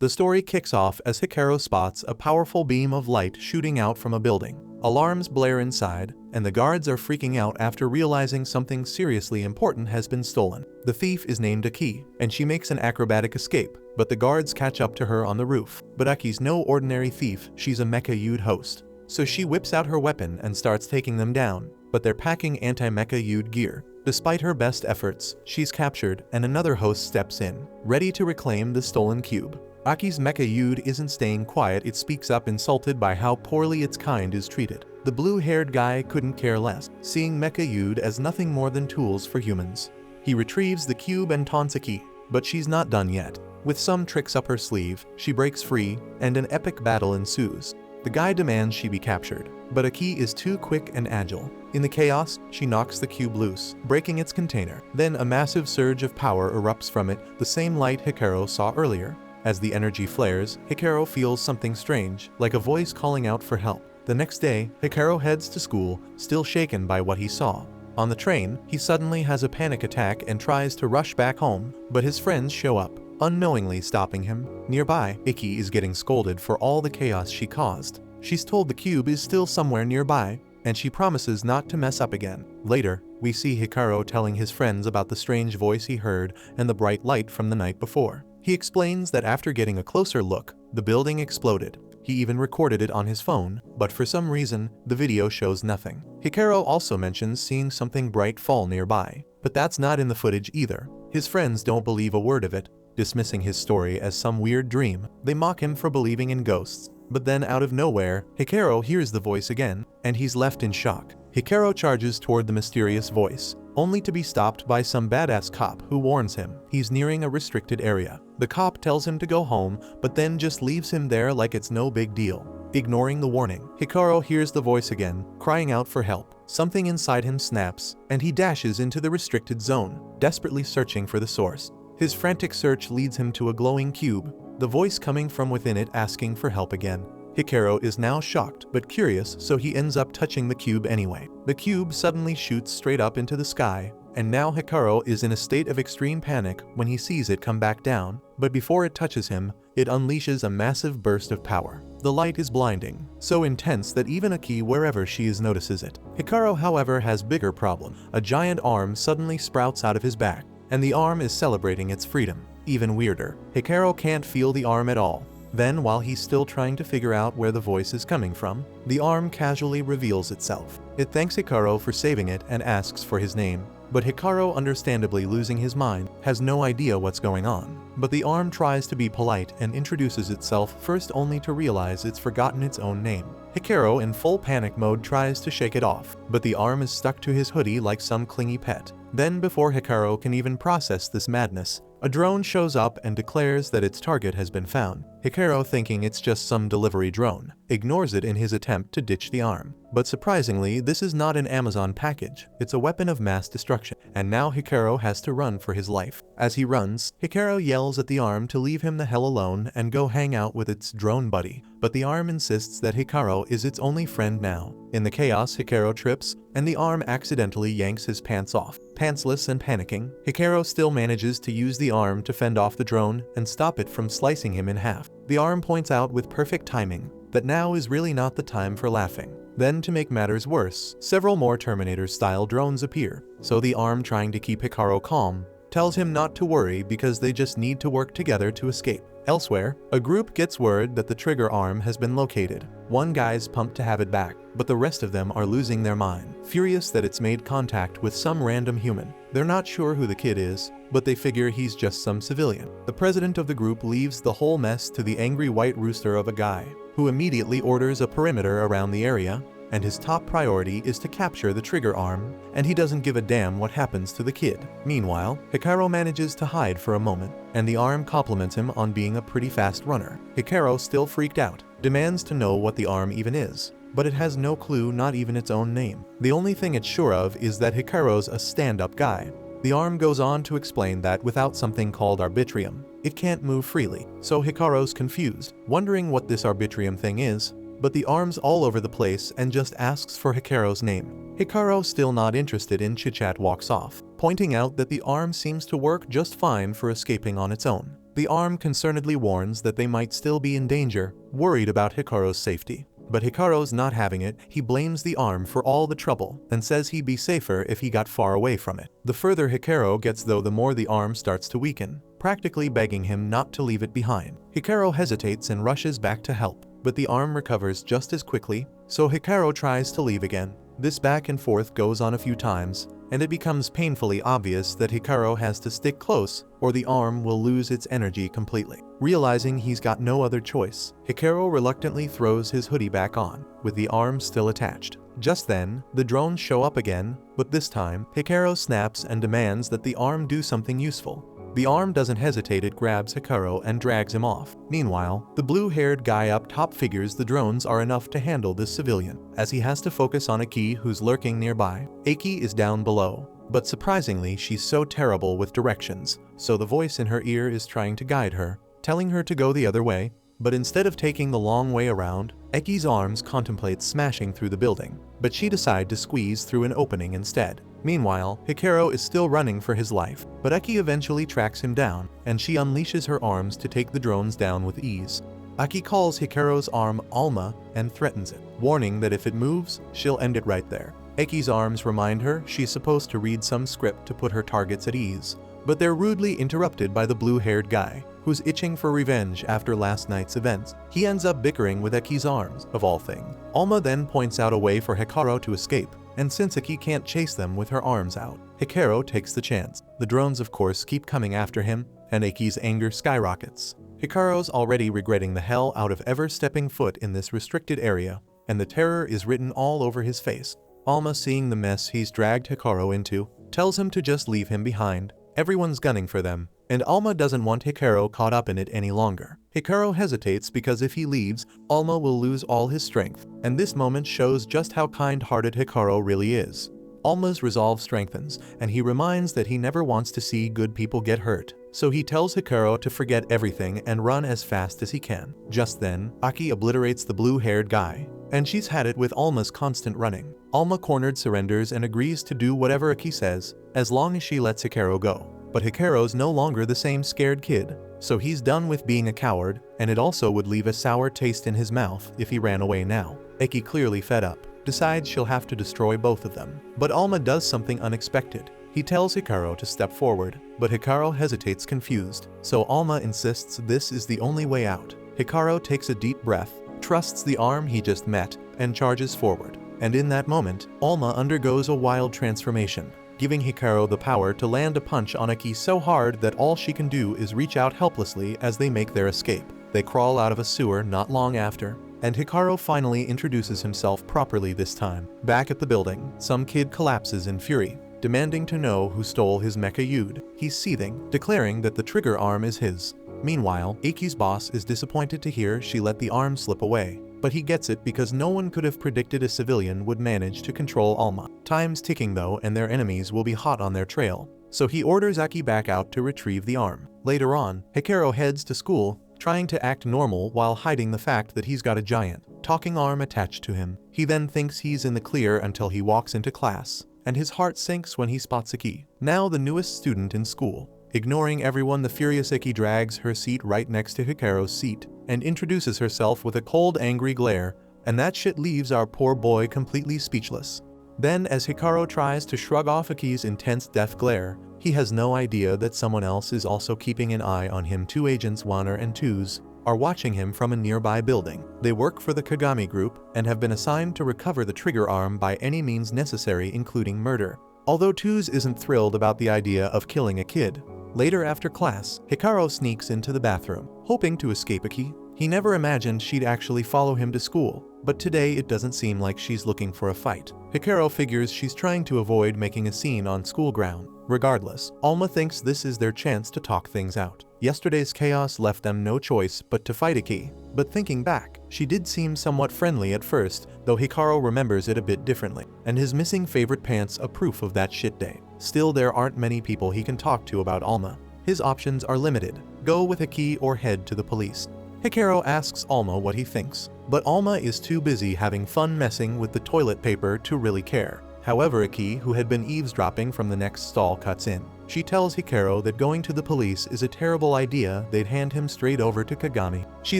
The story kicks off as Hikaru spots a powerful beam of light shooting out from a building. Alarms blare inside, and the guards are freaking out after realizing something seriously important has been stolen. The thief is named Aki, and she makes an acrobatic escape, but the guards catch up to her on the roof. But Aki's no ordinary thief, she's a mecha Yude host. So she whips out her weapon and starts taking them down, but they're packing anti-mecha Yude gear. Despite her best efforts, she's captured and another host steps in, ready to reclaim the stolen cube. Aki's mecha Yude isn't staying quiet, it speaks up insulted by how poorly its kind is treated. The blue-haired guy couldn't care less, seeing mecha Yude as nothing more than tools for humans. He retrieves the cube and taunts Aki, but she's not done yet. With some tricks up her sleeve, she breaks free, and an epic battle ensues. The guy demands she be captured, but Aki is too quick and agile. In the chaos, she knocks the cube loose, breaking its container. Then a massive surge of power erupts from it, the same light Hikaru saw earlier. As the energy flares, Hikaru feels something strange, like a voice calling out for help. The next day, Hikaru heads to school, still shaken by what he saw. On the train, he suddenly has a panic attack and tries to rush back home, but his friends show up, unknowingly stopping him. Nearby, Iki is getting scolded for all the chaos she caused. She's told the cube is still somewhere nearby, and she promises not to mess up again. Later, we see Hikaru telling his friends about the strange voice he heard and the bright light from the night before. He explains that after getting a closer look, the building exploded. He even recorded it on his phone, but for some reason, the video shows nothing. Hikaru also mentions seeing something bright fall nearby, but that's not in the footage either. His friends don't believe a word of it, dismissing his story as some weird dream. They mock him for believing in ghosts. But then out of nowhere, Hikaru hears the voice again, and he's left in shock. Hikaru charges toward the mysterious voice, only to be stopped by some badass cop who warns him he's nearing a restricted area. The cop tells him to go home, but then just leaves him there like it's no big deal. Ignoring the warning, Hikaru hears the voice again, crying out for help. Something inside him snaps, and he dashes into the restricted zone, desperately searching for the source. His frantic search leads him to a glowing cube, the voice coming from within it asking for help again. Hikaru is now shocked but curious, so he ends up touching the cube anyway. The cube suddenly shoots straight up into the sky, and now Hikaru is in a state of extreme panic when he sees it come back down, but before it touches him, it unleashes a massive burst of power. The light is blinding, so intense that even Aki wherever she is notices it. Hikaru, however, has bigger problem. A giant arm suddenly sprouts out of his back, and the arm is celebrating its freedom. Even weirder, Hikaru can't feel the arm at all. Then, while he's still trying to figure out where the voice is coming from, the arm casually reveals itself. It thanks Hikaru for saving it and asks for his name, but Hikaru, understandably losing his mind, has no idea what's going on. But the arm tries to be polite and introduces itself first, only to realize it's forgotten its own name. Hikaru, in full panic mode, tries to shake it off, but the arm is stuck to his hoodie like some clingy pet. Then, before Hikaru can even process this madness, a drone shows up and declares that its target has been found. Hikaru, thinking it's just some delivery drone, ignores it in his attempt to ditch the arm. But surprisingly, this is not an Amazon package, it's a weapon of mass destruction, and now Hikaru has to run for his life. As he runs, Hikaru yells at the arm to leave him the hell alone and go hang out with its drone buddy, but the arm insists that Hikaru is its only friend now. In the chaos, Hikaru trips, and the arm accidentally yanks his pants off. Pantsless and panicking, Hikaru still manages to use the arm to fend off the drone and stop it from slicing him in half. The arm points out with perfect timing that now is really not the time for laughing. Then, to make matters worse, several more Terminator-style drones appear, so the arm, trying to keep Hikaru calm, tells him not to worry because they just need to work together to escape. Elsewhere, a group gets word that the trigger arm has been located. One guy's pumped to have it back, but the rest of them are losing their mind, furious that it's made contact with some random human. They're not sure who the kid is, but they figure he's just some civilian. The president of the group leaves the whole mess to the angry white rooster of a guy, who immediately orders a perimeter around the area, and his top priority is to capture the trigger arm, and he doesn't give a damn what happens to the kid. Meanwhile, Hikaru manages to hide for a moment, and the arm compliments him on being a pretty fast runner. Hikaru, still freaked out, demands to know what the arm even is, but it has no clue, not even its own name. The only thing it's sure of is that Hikaru's a stand-up guy. The arm goes on to explain that without something called arbitrium, it can't move freely, so Hikaru's confused, wondering what this arbitrium thing is, but the arm's all over the place and just asks for Hikaru's name. Hikaru, still not interested in chit-chat, walks off, pointing out that the arm seems to work just fine for escaping on its own. The arm concernedly warns that they might still be in danger, worried about Hikaru's safety. But Hikaru's not having it. He blames the arm for all the trouble and says he'd be safer if he got far away from it. The further Hikaru gets though, the more the arm starts to weaken, practically begging him not to leave it behind. Hikaru hesitates and rushes back to help, but the arm recovers just as quickly, so Hikaru tries to leave again. This back and forth goes on a few times, and it becomes painfully obvious that Hikaru has to stick close or the arm will lose its energy completely. Realizing he's got no other choice, Hikaru reluctantly throws his hoodie back on, with the arm still attached. Just then, the drones show up again, but this time, Hikaru snaps and demands that the arm do something useful. The arm doesn't hesitate, it grabs Hikaru and drags him off. Meanwhile, the blue-haired guy up top figures the drones are enough to handle this civilian, as he has to focus on Aki, who's lurking nearby. Aki is down below, but surprisingly she's so terrible with directions, so the voice in her ear is trying to guide her, telling her to go the other way, but instead of taking the long way around, Aki's arms contemplate smashing through the building, but she decides to squeeze through an opening instead. Meanwhile, Hikaru is still running for his life, but Aki eventually tracks him down, and she unleashes her arms to take the drones down with ease. Aki calls Hikaru's arm Alma and threatens it, warning that if it moves, she'll end it right there. Aki's arms remind her she's supposed to read some script to put her targets at ease, but they're rudely interrupted by the blue-haired guy, who's itching for revenge after last night's events. He ends up bickering with Aki's arms, of all things. Alma then points out a way for Hikaru to escape, and since Aki can't chase them with her arms out, Hikaru takes the chance. The drones of course keep coming after him, and Aki's anger skyrockets. Hikaru's already regretting the hell out of ever stepping foot in this restricted area, and the terror is written all over his face. Alma, seeing the mess he's dragged Hikaru into, tells him to just leave him behind. Everyone's gunning for them, and Alma doesn't want Hikaru caught up in it any longer. Hikaru hesitates because if he leaves, Alma will lose all his strength, and this moment shows just how kind-hearted Hikaru really is. Alma's resolve strengthens, and he reminds that he never wants to see good people get hurt, so he tells Hikaru to forget everything and run as fast as he can. Just then, Aki obliterates the blue-haired guy, and she's had it with Alma's constant running. Alma cornered surrenders and agrees to do whatever Aki says, as long as she lets Hikaru go. But Hikaru's no longer the same scared kid, so he's done with being a coward, and it also would leave a sour taste in his mouth if he ran away now. Aki, clearly fed up, decides she'll have to destroy both of them. But Alma does something unexpected. He tells Hikaru to step forward, but Hikaru hesitates confused, so Alma insists this is the only way out. Hikaru takes a deep breath, trusts the arm he just met, and charges forward. And in that moment, Alma undergoes a wild transformation, giving Hikaru the power to land a punch on Aki so hard that all she can do is reach out helplessly as they make their escape. They crawl out of a sewer not long after, and Hikaru finally introduces himself properly this time. Back at the building, some kid collapses in fury, demanding to know who stole his mecha Yude. He's seething, declaring that the trigger arm is his. Meanwhile, Aki's boss is disappointed to hear she let the arm slip away, but he gets it because no one could have predicted a civilian would manage to control Alma. Time's ticking though, and their enemies will be hot on their trail, so he orders Aki back out to retrieve the arm. Later on, Hikaru heads to school, trying to act normal while hiding the fact that he's got a giant, talking arm attached to him. He then thinks he's in the clear until he walks into class, and his heart sinks when he spots Aki, now the newest student in school. Ignoring everyone, the furious Aki drags her seat right next to Hikaru's seat, and introduces herself with a cold, angry glare, and that shit leaves our poor boy completely speechless. Then, as Hikaru tries to shrug off Aki's intense death glare, he has no idea that someone else is also keeping an eye on him. Two agents, Wanner and Twos, are watching him from a nearby building. They work for the Kagami Group and have been assigned to recover the trigger arm by any means necessary, including murder. Although Twos isn't thrilled about the idea of killing a kid. Later after class, Hikaru sneaks into the bathroom, hoping to escape Aki. He never imagined she'd actually follow him to school, but today it doesn't seem like she's looking for a fight. Hikaru figures she's trying to avoid making a scene on school ground. Regardless, Alma thinks this is their chance to talk things out. Yesterday's chaos left them no choice but to fight Aki, but thinking back, she did seem somewhat friendly at first, though Hikaru remembers it a bit differently, and his missing favorite pants a proof of that shit day. Still, there aren't many people he can talk to about Alma. His options are limited: go with Aki or head to the police. Hikaru asks Alma what he thinks, but Alma is too busy having fun messing with the toilet paper to really care. However, Aki, who had been eavesdropping from the next stall, cuts in. She tells Hikaru that going to the police is a terrible idea, they'd hand him straight over to Kagami. She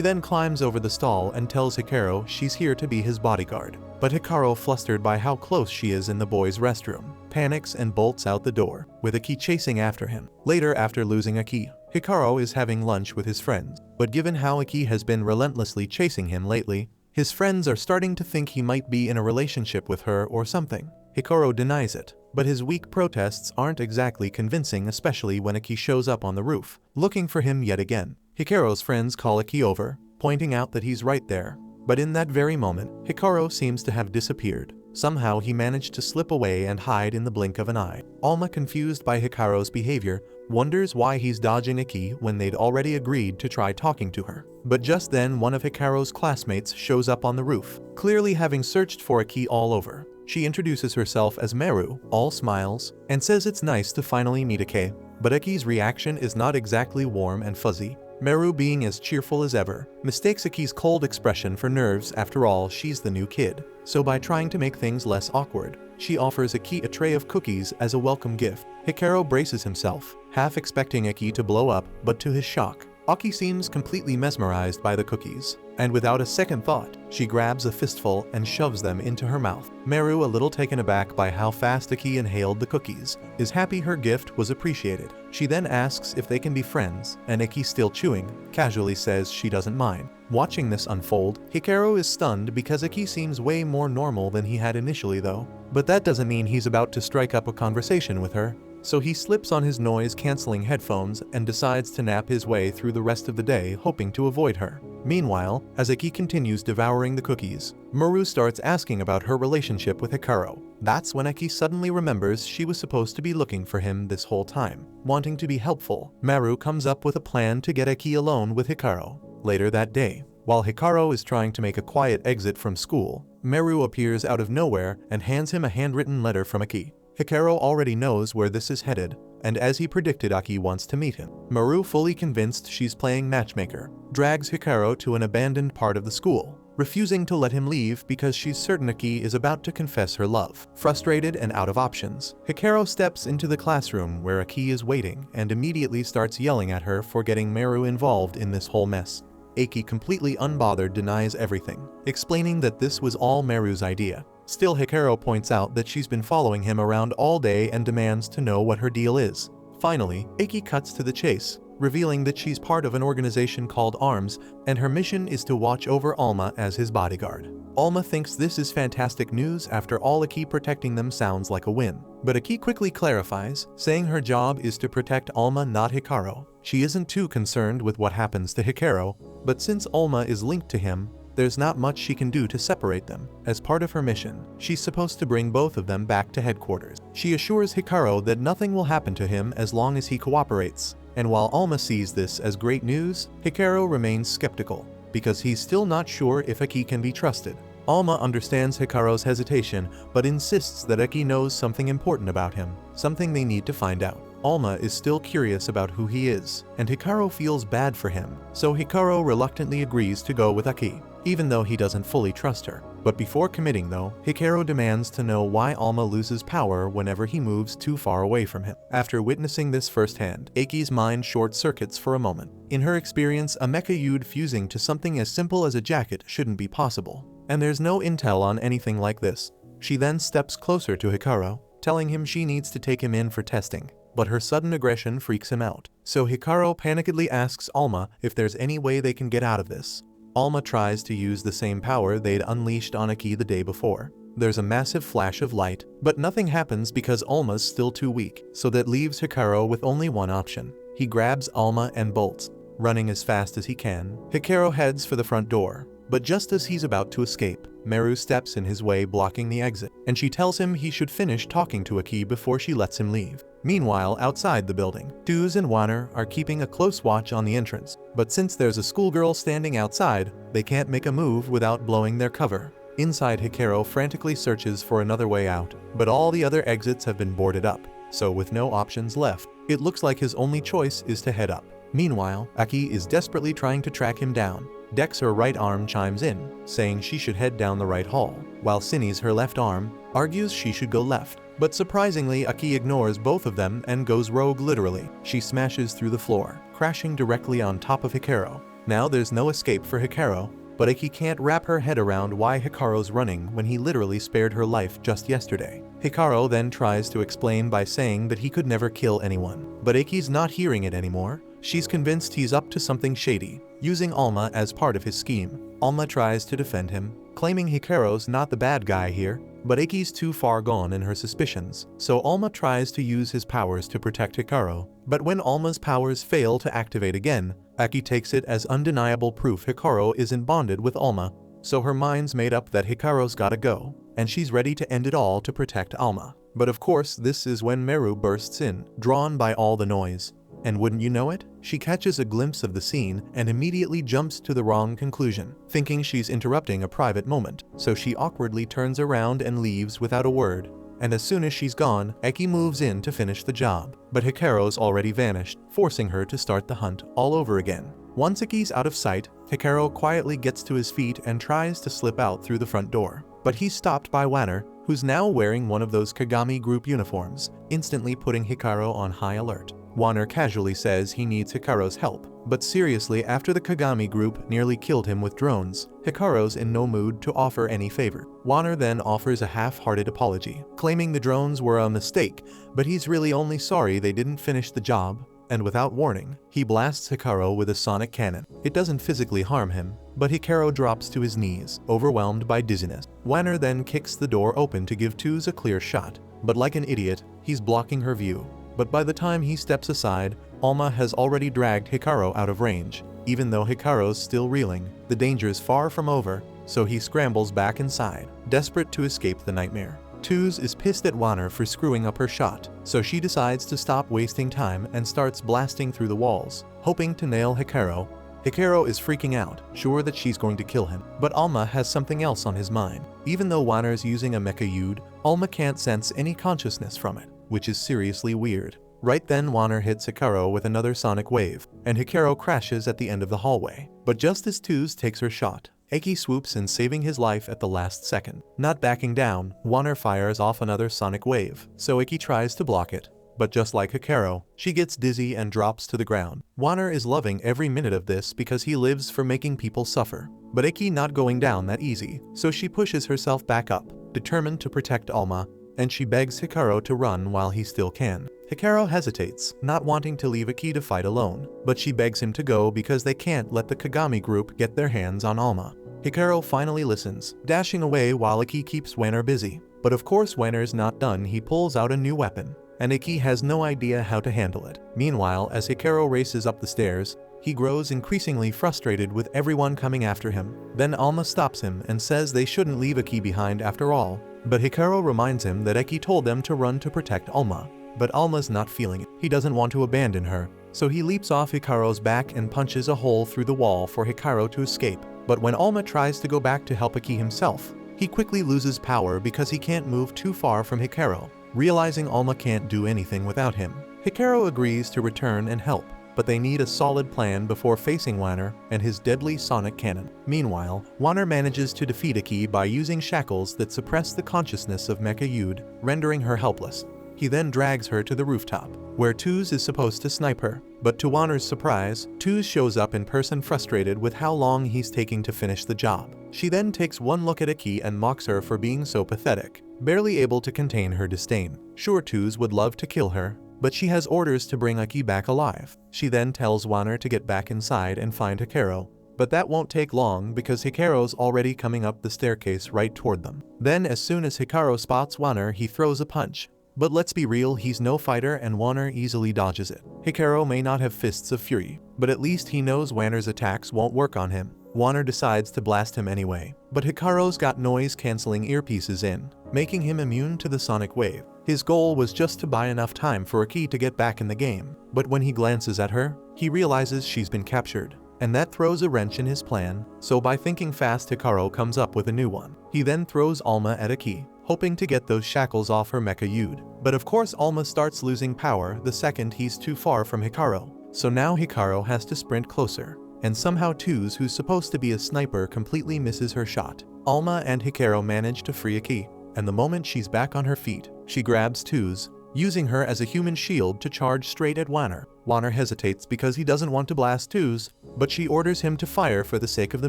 then climbs over the stall and tells Hikaru she's here to be his bodyguard. But Hikaru, flustered by how close she is in the boys' restroom, panics and bolts out the door, with Aki chasing after him. Later, after losing Aki, Hikaru is having lunch with his friends, but given how Aki has been relentlessly chasing him lately, his friends are starting to think he might be in a relationship with her or something. Hikaru denies it, but his weak protests aren't exactly convincing, especially when Aki shows up on the roof, looking for him yet again. Hikaru's friends call Aki over, pointing out that he's right there. But in that very moment, Hikaru seems to have disappeared. Somehow he managed to slip away and hide in the blink of an eye. Alma, confused by Hikaru's behavior, wonders why he's dodging Aki when they'd already agreed to try talking to her. But just then, one of Hikaru's classmates shows up on the roof, clearly having searched for Aki all over. She introduces herself as Meru, all smiles, and says it's nice to finally meet Aki. But Aki's reaction is not exactly warm and fuzzy. Meru, being as cheerful as ever, mistakes Aki's cold expression for nerves. After all, she's the new kid. So by trying to make things less awkward, she offers Aki a tray of cookies as a welcome gift. Hikaru braces himself, half expecting Aki to blow up, but to his shock, Aki seems completely mesmerized by the cookies, and without a second thought, she grabs a fistful and shoves them into her mouth. Meru, a little taken aback by how fast Aki inhaled the cookies, is happy her gift was appreciated. She then asks if they can be friends, and Aki, still chewing, casually says she doesn't mind. Watching this unfold, Hikaru is stunned because Aki seems way more normal than he had initially though. But that doesn't mean he's about to strike up a conversation with her. So he slips on his noise-canceling headphones and decides to nap his way through the rest of the day, hoping to avoid her. Meanwhile, as Aki continues devouring the cookies, Meru starts asking about her relationship with Hikaru. That's when Aki suddenly remembers she was supposed to be looking for him this whole time. Wanting to be helpful, Meru comes up with a plan to get Aki alone with Hikaru. Later that day, while Hikaru is trying to make a quiet exit from school, Meru appears out of nowhere and hands him a handwritten letter from Aki. Hikaru already knows where this is headed, and as he predicted, Aki wants to meet him. Meru, fully convinced she's playing matchmaker, drags Hikaru to an abandoned part of the school, refusing to let him leave because she's certain Aki is about to confess her love. Frustrated and out of options, Hikaru steps into the classroom where Aki is waiting and immediately starts yelling at her for getting Meru involved in this whole mess. Aki, completely unbothered, denies everything, explaining that this was all Meru's idea. Still, Hikaru points out that she's been following him around all day and demands to know what her deal is. Finally, Aki cuts to the chase, revealing that she's part of an organization called ARMS, and her mission is to watch over Alma as his bodyguard. Alma thinks this is fantastic news. After all, Aki protecting them sounds like a win. But Aki quickly clarifies, saying her job is to protect Alma, not Hikaru. She isn't too concerned with what happens to Hikaru, but since Alma is linked to him, there's not much she can do to separate them. As part of her mission, she's supposed to bring both of them back to headquarters. She assures Hikaru that nothing will happen to him as long as he cooperates. And while Alma sees this as great news, Hikaru remains skeptical, because he's still not sure if Aki can be trusted. Alma understands Hikaru's hesitation, but insists that Aki knows something important about him, something they need to find out. Alma is still curious about who he is, and Hikaru feels bad for him, so Hikaru reluctantly agrees to go with Aki, even though he doesn't fully trust her. But before committing though, Hikaru demands to know why Alma loses power whenever he moves too far away from him. After witnessing this firsthand, Aki's mind short-circuits for a moment. In her experience, a mecha Yude fusing to something as simple as a jacket shouldn't be possible, and there's no intel on anything like this. She then steps closer to Hikaru, telling him she needs to take him in for testing. But her sudden aggression freaks him out, so Hikaru panickedly asks Alma if there's any way they can get out of this. Alma tries to use the same power they'd unleashed on Aki the day before. There's a massive flash of light, but nothing happens because Alma's still too weak, so that leaves Hikaru with only one option. He grabs Alma and bolts. Running as fast as he can, Hikaru heads for the front door. But just as he's about to escape, Meru steps in his way, blocking the exit, and she tells him he should finish talking to Aki before she lets him leave. Meanwhile, outside the building, Duz and Wanner are keeping a close watch on the entrance, but since there's a schoolgirl standing outside, they can't make a move without blowing their cover. Inside, Hikaru frantically searches for another way out, but all the other exits have been boarded up, so with no options left, it looks like his only choice is to head up. Meanwhile, Aki is desperately trying to track him down, Dex, her right arm, chimes in, saying she should head down the right hall, while Cinny's, her left arm, argues she should go left. But surprisingly, Aki ignores both of them and goes rogue literally. She smashes through the floor, crashing directly on top of Hikaru. Now there's no escape for Hikaru, but Aki can't wrap her head around why Hikaru's running when he literally spared her life just yesterday. Hikaru then tries to explain by saying that he could never kill anyone, but Aki's not hearing it anymore. She's convinced he's up to something shady, using Alma as part of his scheme. Alma tries to defend him, claiming Hikaru's not the bad guy here, but Aki's too far gone in her suspicions, so Alma tries to use his powers to protect Hikaru. But when Alma's powers fail to activate again, Aki takes it as undeniable proof Hikaru isn't bonded with Alma, so her mind's made up that Hikaru's gotta go, and she's ready to end it all to protect Alma. But of course, this is when Meru bursts in, drawn by all the noise. And wouldn't you know it, she catches a glimpse of the scene and immediately jumps to the wrong conclusion, thinking she's interrupting a private moment, so she awkwardly turns around and leaves without a word. And as soon as she's gone, Eki moves in to finish the job, but Hikaru's already vanished, forcing her to start the hunt all over again. Once Eki's out of sight, Hikaru quietly gets to his feet and tries to slip out through the front door, but he's stopped by Wanner, who's now wearing one of those Kagami group uniforms, instantly putting Hikaru on high alert. Wanner casually says he needs Hikaru's help, but seriously, after the Kagami group nearly killed him with drones, Hikaru's in no mood to offer any favor. Wanner then offers a half-hearted apology, claiming the drones were a mistake, but he's really only sorry they didn't finish the job, and without warning, he blasts Hikaru with a sonic cannon. It doesn't physically harm him, but Hikaru drops to his knees, overwhelmed by dizziness. Wanner then kicks the door open to give Tuz a clear shot, but like an idiot, he's blocking her view. But by the time he steps aside, Alma has already dragged Hikaru out of range. Even though Hikaru's still reeling, the danger's far from over, so he scrambles back inside, desperate to escape the nightmare. Tuz is pissed at Wanner for screwing up her shot, so she decides to stop wasting time and starts blasting through the walls, hoping to nail Hikaru. Hikaru is freaking out, sure that she's going to kill him, but Alma has something else on his mind. Even though Wanner's using a mecha Yud, Alma can't sense any consciousness from it, which is seriously weird. Right then, Wanner hits Hikaru with another sonic wave, and Hikaru crashes at the end of the hallway. But just as Tuz takes her shot, Eki swoops in, saving his life at the last second. Not backing down, Wanner fires off another sonic wave, so Eki tries to block it. But just like Hikaru, she gets dizzy and drops to the ground. Wanner is loving every minute of this because he lives for making people suffer. But Eki not going down that easy, so she pushes herself back up, determined to protect Alma, and she begs Hikaru to run while he still can. Hikaru hesitates, not wanting to leave Eki to fight alone, but she begs him to go because they can't let the Kagami group get their hands on Alma. Hikaru finally listens, dashing away while Eki keeps Wanner busy. But of course Wanner's not done. He pulls out a new weapon, and Eki has no idea how to handle it. Meanwhile, as Hikaru races up the stairs, he grows increasingly frustrated with everyone coming after him. Then Alma stops him and says they shouldn't leave Eki behind after all. But Hikaru reminds him that Eki told them to run to protect Alma. But Alma's not feeling it. He doesn't want to abandon her, so he leaps off Hikaru's back and punches a hole through the wall for Hikaru to escape. But when Alma tries to go back to help Eki himself, he quickly loses power because he can't move too far from Hikaru. Realizing Alma can't do anything without him, Hikaru agrees to return and help, but they need a solid plan before facing Wanner and his deadly sonic cannon. Meanwhile, Wanner manages to defeat Eki by using shackles that suppress the consciousness of Mecha Yud, rendering her helpless. He then drags her to the rooftop, where Tuz is supposed to snipe her. But to Wanner's surprise, Tuz shows up in person, frustrated with how long he's taking to finish the job. She then takes one look at Eki and mocks her for being so pathetic, barely able to contain her disdain. Sure, Tuz would love to kill her, but she has orders to bring Eki back alive. She then tells Wanner to get back inside and find Hikaru, but that won't take long because Hikaru's already coming up the staircase right toward them. Then as soon as Hikaru spots Wanner, he throws a punch. But let's be real, he's no fighter and Wanner easily dodges it. Hikaru may not have fists of fury, but at least he knows Wanner's attacks won't work on him. Wanner decides to blast him anyway, but Hikaru's got noise-canceling earpieces in, making him immune to the sonic wave. His goal was just to buy enough time for Eki to get back in the game, but when he glances at her, he realizes she's been captured, and that throws a wrench in his plan, so by thinking fast, Hikaru comes up with a new one. He then throws Alma at Eki, hoping to get those shackles off her Mecha Yud. But of course Alma starts losing power the second he's too far from Hikaru, so now Hikaru has to sprint closer, and somehow Tuz, who's supposed to be a sniper, completely misses her shot. Alma and Hikaru manage to free Aki, and the moment she's back on her feet, she grabs Tuz, using her as a human shield to charge straight at Wanner. Wanner hesitates because he doesn't want to blast Tuz, but she orders him to fire for the sake of the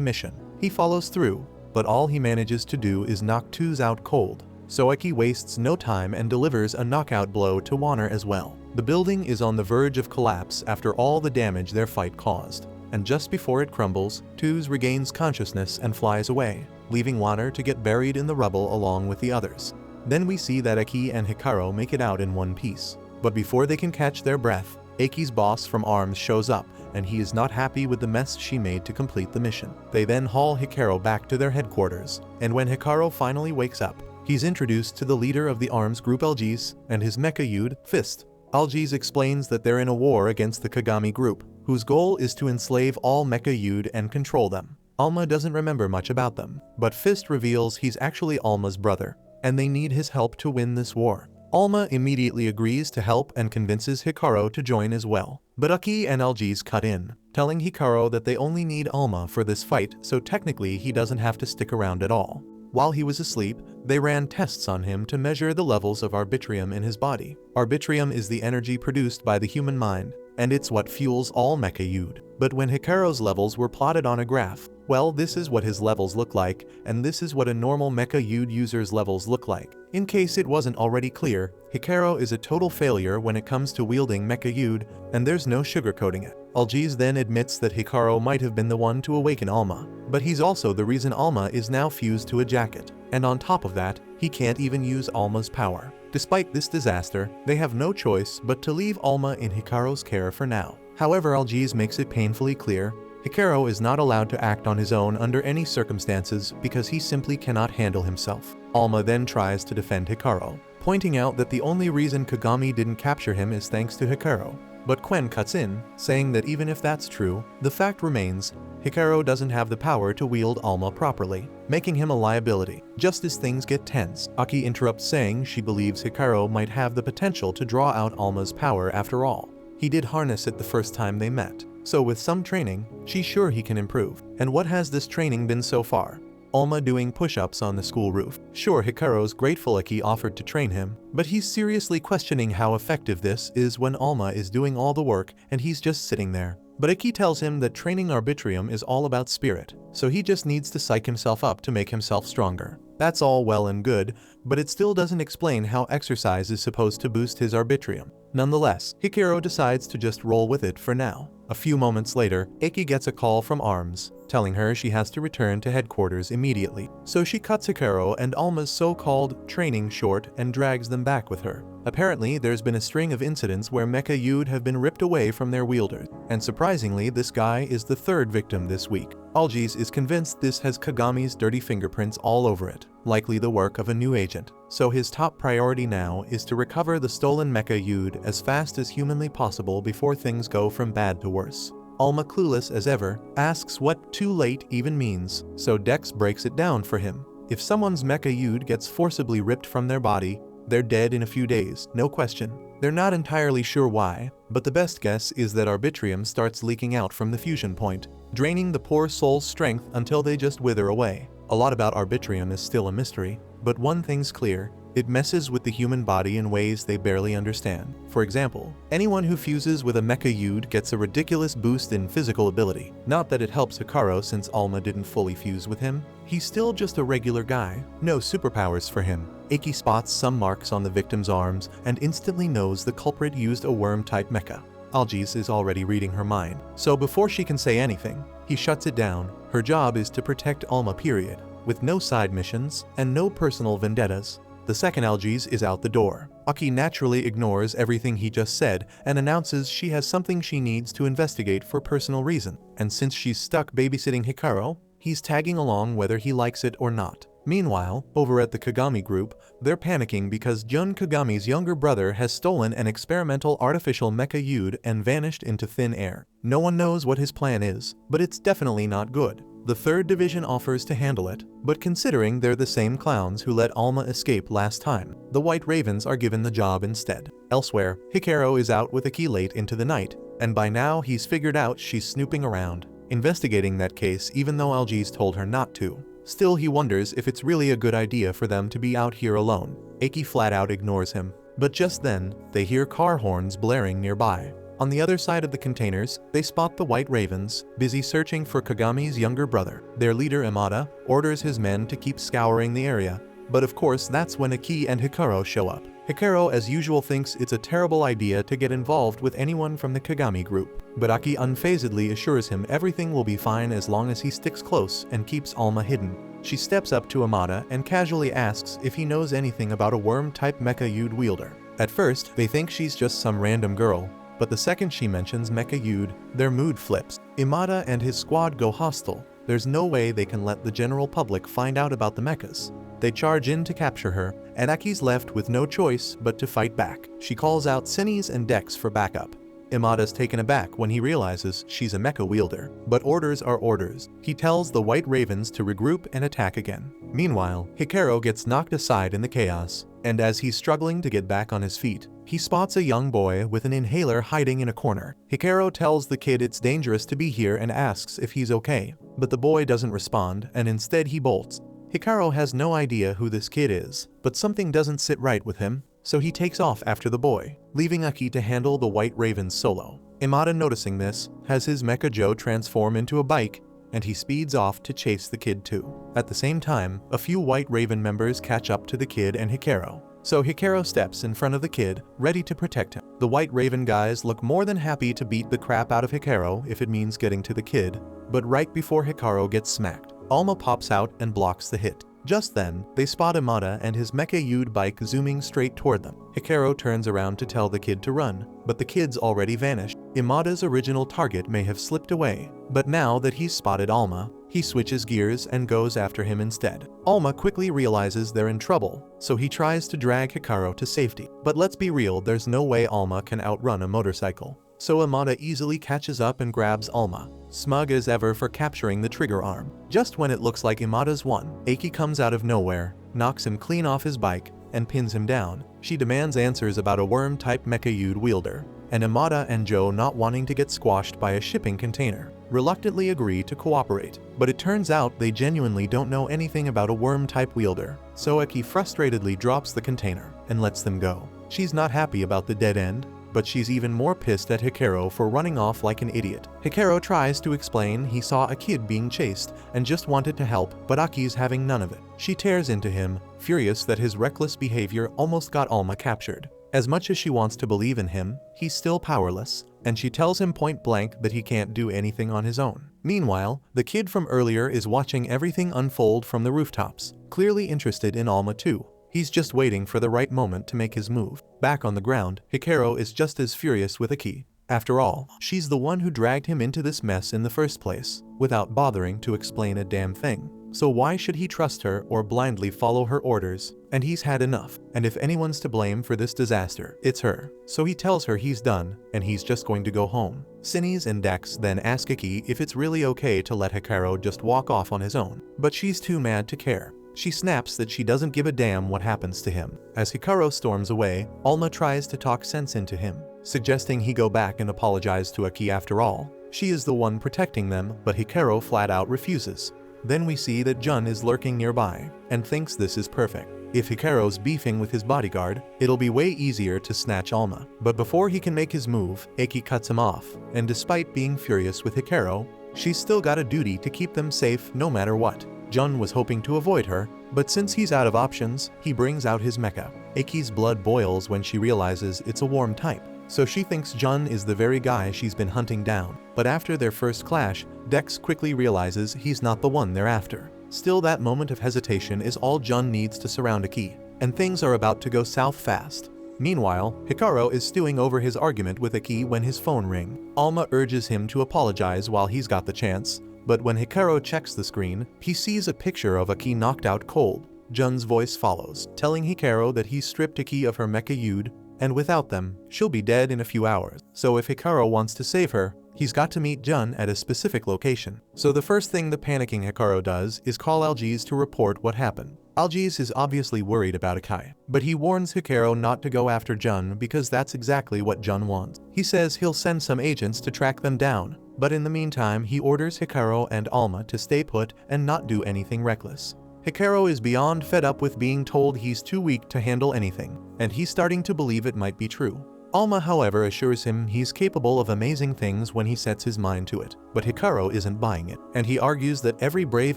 mission. He follows through, but all he manages to do is knock Tuz out cold. So Aki wastes no time and delivers a knockout blow to Wanner as well. The building is on the verge of collapse after all the damage their fight caused, and just before it crumbles, Tuz regains consciousness and flies away, leaving Wanner to get buried in the rubble along with the others. Then we see that Aki and Hikaru make it out in one piece. But before they can catch their breath, Aki's boss from ARMS shows up, and he is not happy with the mess she made to complete the mission. They then haul Hikaru back to their headquarters, and when Hikaru finally wakes up, he's introduced to the leader of the ARMS group Algiz and his mecha youth, Fist. Algiz explains that they're in a war against the Kagami group, whose goal is to enslave all mecha youth and control them. Alma doesn't remember much about them, but Fist reveals he's actually Alma's brother, and they need his help to win this war. Alma immediately agrees to help and convinces Hikaru to join as well. But Aki and Algiz cut in, telling Hikaru that they only need Alma for this fight, so technically he doesn't have to stick around at all. While he was asleep, they ran tests on him to measure the levels of arbitrium in his body. Arbitrium is the energy produced by the human mind, and it's what fuels all mecha youth. But when Hikaru's levels were plotted on a graph, well, this is what his levels look like, and this is what a normal mecha youth user's levels look like. In case it wasn't already clear, Hikaru is a total failure when it comes to wielding mecha youth, and there's no sugarcoating it. Algiz then admits that Hikaru might have been the one to awaken Alma, but he's also the reason Alma is now fused to a jacket, and on top of that, he can't even use Alma's power. Despite this disaster, they have no choice but to leave Alma in Hikaru's care for now. However, Algiz makes it painfully clear Hikaru is not allowed to act on his own under any circumstances because he simply cannot handle himself. Alma then tries to defend Hikaru, pointing out that the only reason Kagami didn't capture him is thanks to Hikaru. But Quen cuts in, saying that even if that's true, the fact remains Hikaru doesn't have the power to wield Alma properly, making him a liability. Just as things get tense, Aki interrupts saying she believes Hikaru might have the potential to draw out Alma's power after all. He did harness it the first time they met, so with some training, she's sure he can improve. And what has this training been so far? Alma doing push-ups on the school roof. Sure, Hikaru's grateful Aki offered to train him, but he's seriously questioning how effective this is when Alma is doing all the work and he's just sitting there. But Aki tells him that training arbitrium is all about spirit, so he just needs to psych himself up to make himself stronger. That's all well and good, but it still doesn't explain how exercise is supposed to boost his arbitrium. Nonetheless, Hikaru decides to just roll with it for now. A few moments later, Aki gets a call from ARMS, telling her she has to return to headquarters immediately. So she cuts Hikaru and Alma's so-called training short and drags them back with her. Apparently, there's been a string of incidents where mecha youth have been ripped away from their wielders, and surprisingly, this guy is the third victim this week. Algiz is convinced this has Kagami's dirty fingerprints all over it, likely the work of a new agent. So his top priority now is to recover the stolen mecha youth as fast as humanly possible before things go from bad to worse. Alma, clueless as ever, asks what too late even means, so Dex breaks it down for him. If someone's mecha youth gets forcibly ripped from their body, they're dead in a few days, no question. They're not entirely sure why, but the best guess is that arbitrium starts leaking out from the fusion point, draining the poor soul's strength until they just wither away. A lot about arbitrium is still a mystery, but one thing's clear. It messes with the human body in ways they barely understand. For example, anyone who fuses with a mecha youth gets a ridiculous boost in physical ability. Not that it helps Hikaru since Alma didn't fully fuse with him. He's still just a regular guy, no superpowers for him. Aki spots some marks on the victim's arms and instantly knows the culprit used a worm-type mecha. Algiz is already reading her mind, so before she can say anything, he shuts it down. Her job is to protect Alma, period, with no side missions and no personal vendettas. The second Algiz is out the door. Aki naturally ignores everything he just said and announces she has something she needs to investigate for personal reason, and since she's stuck babysitting Hikaru, he's tagging along whether he likes it or not. Meanwhile, over at the Kagami group, they're panicking because Jun Kagami's younger brother has stolen an experimental artificial mecha youth and vanished into thin air. No one knows what his plan is, but it's definitely not good. The 3rd Division offers to handle it, but considering they're the same clowns who let Alma escape last time, the White Ravens are given the job instead. Elsewhere, Hikaru is out with Aki late into the night, and by now he's figured out she's snooping around. investigating that case even though Algiz told her not to. Still, he wonders if it's really a good idea for them to be out here alone. Aki flat out ignores him. But just then, they hear car horns blaring nearby. On the other side of the containers, they spot the White Ravens, busy searching for Kagami's younger brother. Their leader, Imada, orders his men to keep scouring the area. But of course, that's when Aki and Hikaru show up. Hikaru, as usual, thinks it's a terrible idea to get involved with anyone from the Kagami group. But Aki unfazedly assures him everything will be fine as long as he sticks close and keeps Alma hidden. She steps up to Imada and casually asks if he knows anything about a worm-type mecha Yud wielder. At first, they think she's just some random girl, but the second she mentions mecha Yud, their mood flips. Imada and his squad go hostile. There's no way they can let the general public find out about the mechas. They charge in to capture her, and Aki's left with no choice but to fight back. She calls out Sinis and Dex for backup. Imada's taken aback when he realizes she's a mecha wielder, but orders are orders. He tells the White Ravens to regroup and attack again. Meanwhile, Hikaru gets knocked aside in the chaos, and as he's struggling to get back on his feet, he spots a young boy with an inhaler hiding in a corner. Hikaru tells the kid it's dangerous to be here and asks if he's okay, but the boy doesn't respond, and instead he bolts. Hikaru has no idea who this kid is, but something doesn't sit right with him, so he takes off after the boy, leaving Aki to handle the White Ravens solo. Imada, noticing this, has his Mecha Joe transform into a bike, and he speeds off to chase the kid too. At the same time, a few White Raven members catch up to the kid and Hikaru. So Hikaru steps in front of the kid, ready to protect him. The White Raven guys look more than happy to beat the crap out of Hikaru if it means getting to the kid, but right before Hikaru gets smacked, Alma pops out and blocks the hit. Just then, they spot Imada and his Mecha Yud bike zooming straight toward them. Hikaru turns around to tell the kid to run, but the kid's already vanished. Imada's original target may have slipped away, but now that he's spotted Alma, he switches gears and goes after him instead. Alma quickly realizes they're in trouble, so he tries to drag Hikaru to safety. But let's be real, there's no way Alma can outrun a motorcycle. So Imada easily catches up and grabs Alma, smug as ever for capturing the trigger arm. Just when it looks like Imada's won, Aki comes out of nowhere, knocks him clean off his bike, and pins him down. She demands answers about a worm-type Mecha Yud wielder, and Imada and Joe, not wanting to get squashed by a shipping container, reluctantly agree to cooperate. But it turns out they genuinely don't know anything about a worm-type wielder, so Aki frustratedly drops the container and lets them go. She's not happy about the dead end, but she's even more pissed at Hikaru for running off like an idiot. Hikaru tries to explain he saw a kid being chased and just wanted to help, but Aki's having none of it. She tears into him, furious that his reckless behavior almost got Alma captured. As much as she wants to believe in him, he's still powerless, and she tells him point blank that he can't do anything on his own. Meanwhile, the kid from earlier is watching everything unfold from the rooftops, clearly interested in Alma too. He's just waiting for the right moment to make his move. Back on the ground, Hikaru is just as furious with Aki. After all, she's the one who dragged him into this mess in the first place, without bothering to explain a damn thing. So why should he trust her or blindly follow her orders? And he's had enough. And if anyone's to blame for this disaster, it's her. So he tells her he's done, and he's just going to go home. Sinis and Dex then ask Aki if it's really okay to let Hikaru just walk off on his own. But she's too mad to care. She snaps that she doesn't give a damn what happens to him. As Hikaru storms away, Alma tries to talk sense into him, suggesting he go back and apologize to Aki after all. She is the one protecting them, but Hikaru flat out refuses. Then we see that Jun is lurking nearby, and thinks this is perfect. If Hikaru's beefing with his bodyguard, it'll be way easier to snatch Alma. But before he can make his move, Aki cuts him off, and despite being furious with Hikaru, she's still got a duty to keep them safe no matter what. Jun was hoping to avoid her, but since he's out of options, he brings out his mecha. Aki's blood boils when she realizes it's a worm type, so she thinks Jun is the very guy she's been hunting down. But after their first clash, Dex quickly realizes he's not the one they're after. Still, that moment of hesitation is all Jun needs to surround Aki, and things are about to go south fast. Meanwhile, Hikaru is stewing over his argument with Aki when his phone rings. Alma urges him to apologize while he's got the chance, but when Hikaru checks the screen, he sees a picture of Aki knocked out cold. Jun's voice follows, telling Hikaru that he's stripped Aki of her Mecha Yud, and without them, she'll be dead in a few hours. So if Hikaru wants to save her, he's got to meet Jun at a specific location. So the first thing the panicking Hikaru does is call Algiz to report what happened. Algiz is obviously worried about Ikai, but he warns Hikaru not to go after Jun because that's exactly what Jun wants. He says he'll send some agents to track them down, but in the meantime he orders Hikaru and Alma to stay put and not do anything reckless. Hikaru is beyond fed up with being told he's too weak to handle anything, and he's starting to believe it might be true. Alma, however, assures him he's capable of amazing things when he sets his mind to it, but Hikaru isn't buying it, and he argues that every brave